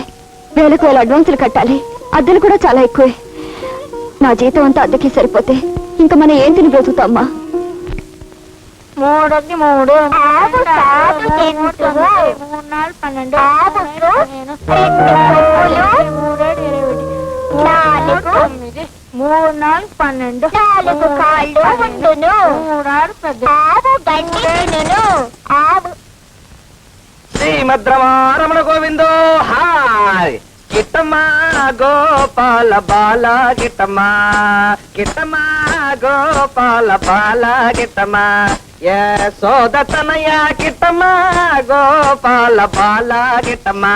వేలకు వేల అడ్వాన్సులు కట్టాలి, అద్దెలు కూడా చాలా ఎక్కువే. నా జీతం అంతా అద్దెకి సరిపోతే ఇంకా మనం ఏం తిని బ్రతుకుతామ్మా? 3 3 3 4 12 4 కాళ్ళు ఉండును, 6 శ్రీమద్రమారమణ గోవిందో హాయ్. గిట్టమ్మా గోపాల బాల గిట్టమ్మా, గిట్టమ్మా గోపాల బాల గిట్టమ్మా, యశోదతనయ గిట్టమ్మా గోపాల బాల గిట్టమ్మా.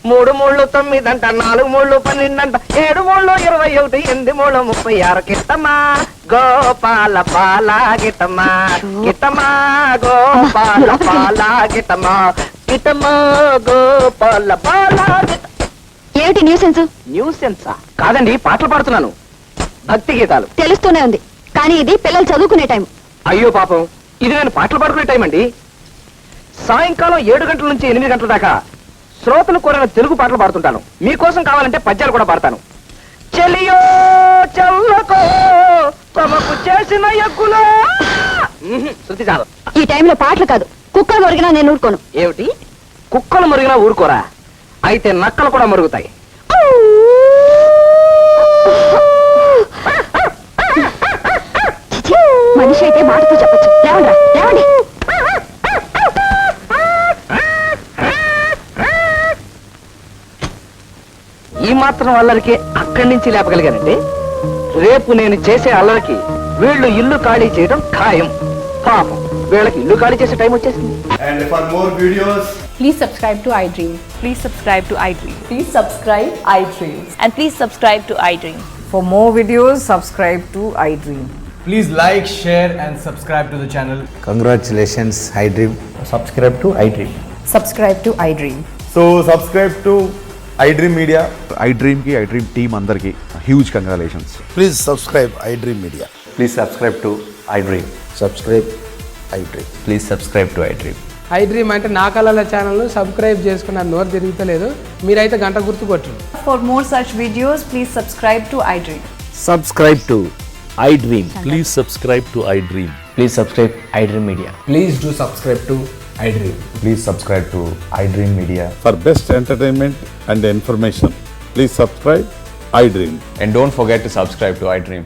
3 3 9 అంట, 4 3 12 అంట, 7 3 21, 8 3 36 గిట్టమ్మా గోపాల బాల గిట్టమ్మా, గిట్టమ్మా గోపాల బాల గిట్టమ్మా, గిట్టమ్మా గోపాల బాల. ఏమిటి న్యూసెన్స్? న్యూసెన్సా? కాదండి, పాటలు పాడుతున్నాను, భక్తి గీతాలు. తెలుస్తూనే ఉంది, కానీ ఇది పిల్లలు చదువుకునే టైం. అయ్యో పాపం, ఇది నేను పాటలు పాడుకునే టైం అండి. సాయంకాలం 7 గంటల నుంచి 8 గంటల దాకా శ్రోతలు కోరిన తెలుగు పాటలు పాడుతుంటాను. మీకోసం కావాలంటే పద్యాలు కూడా పాడతాను. చెలియో చల్లకో తమకు చేసిన ఎక్కులో శృతి చాలు. ఈ టైంలో పాటలు కాదు, కుక్కలు కొరిగినా నేను ఊరుకోను. ఏమిటి, కుక్కలు మురిగినా ఊరుకోరా? అయితే నక్కలు కూడా మురుగుతాయి. మనిషి అయితే మాటతో చెప్పచ్చు. లేవండి, లేవండి. ఈ మాత్రం అల్లరికి అక్కడి నుంచి లేపగలిగానంటే రేపు నేను చేసే అల్లరికి వీళ్ళు ఇల్లు ఖాళీ చేయడం ఖాయం. పాపం, వీళ్ళకి ఇల్లు ఖాళీ చేసే టైం వచ్చేసింది. And for more videos, Please subscribe to iDream. Please subscribe to iDream. Please subscribe iDream. And please subscribe to iDream. For more videos, subscribe to iDream. please like, share, and subscribe to the channel. Congratulations, iDream. Subscribe to iDream. Subscribe to iDream. So, subscribe to iDream Media. iDream ki iDream team andarki huge congratulations. Please subscribe iDream Media. Please subscribe to iDream. Subscribe iDream. Please subscribe to iDream. iDream అంటే నా కళల channel subscribe చేసుకున్న నోరు తిరుగుతలేదు. మీరైతే గంట గుర్తు కొట్టండి. For more such videos, please subscribe to iDream. Subscribe to iDream. Please subscribe to iDream. Please subscribe iDream Media. Please do subscribe to iDream. Please subscribe to iDream Media. For best entertainment and information, please subscribe iDream. And don't forget to subscribe to iDream.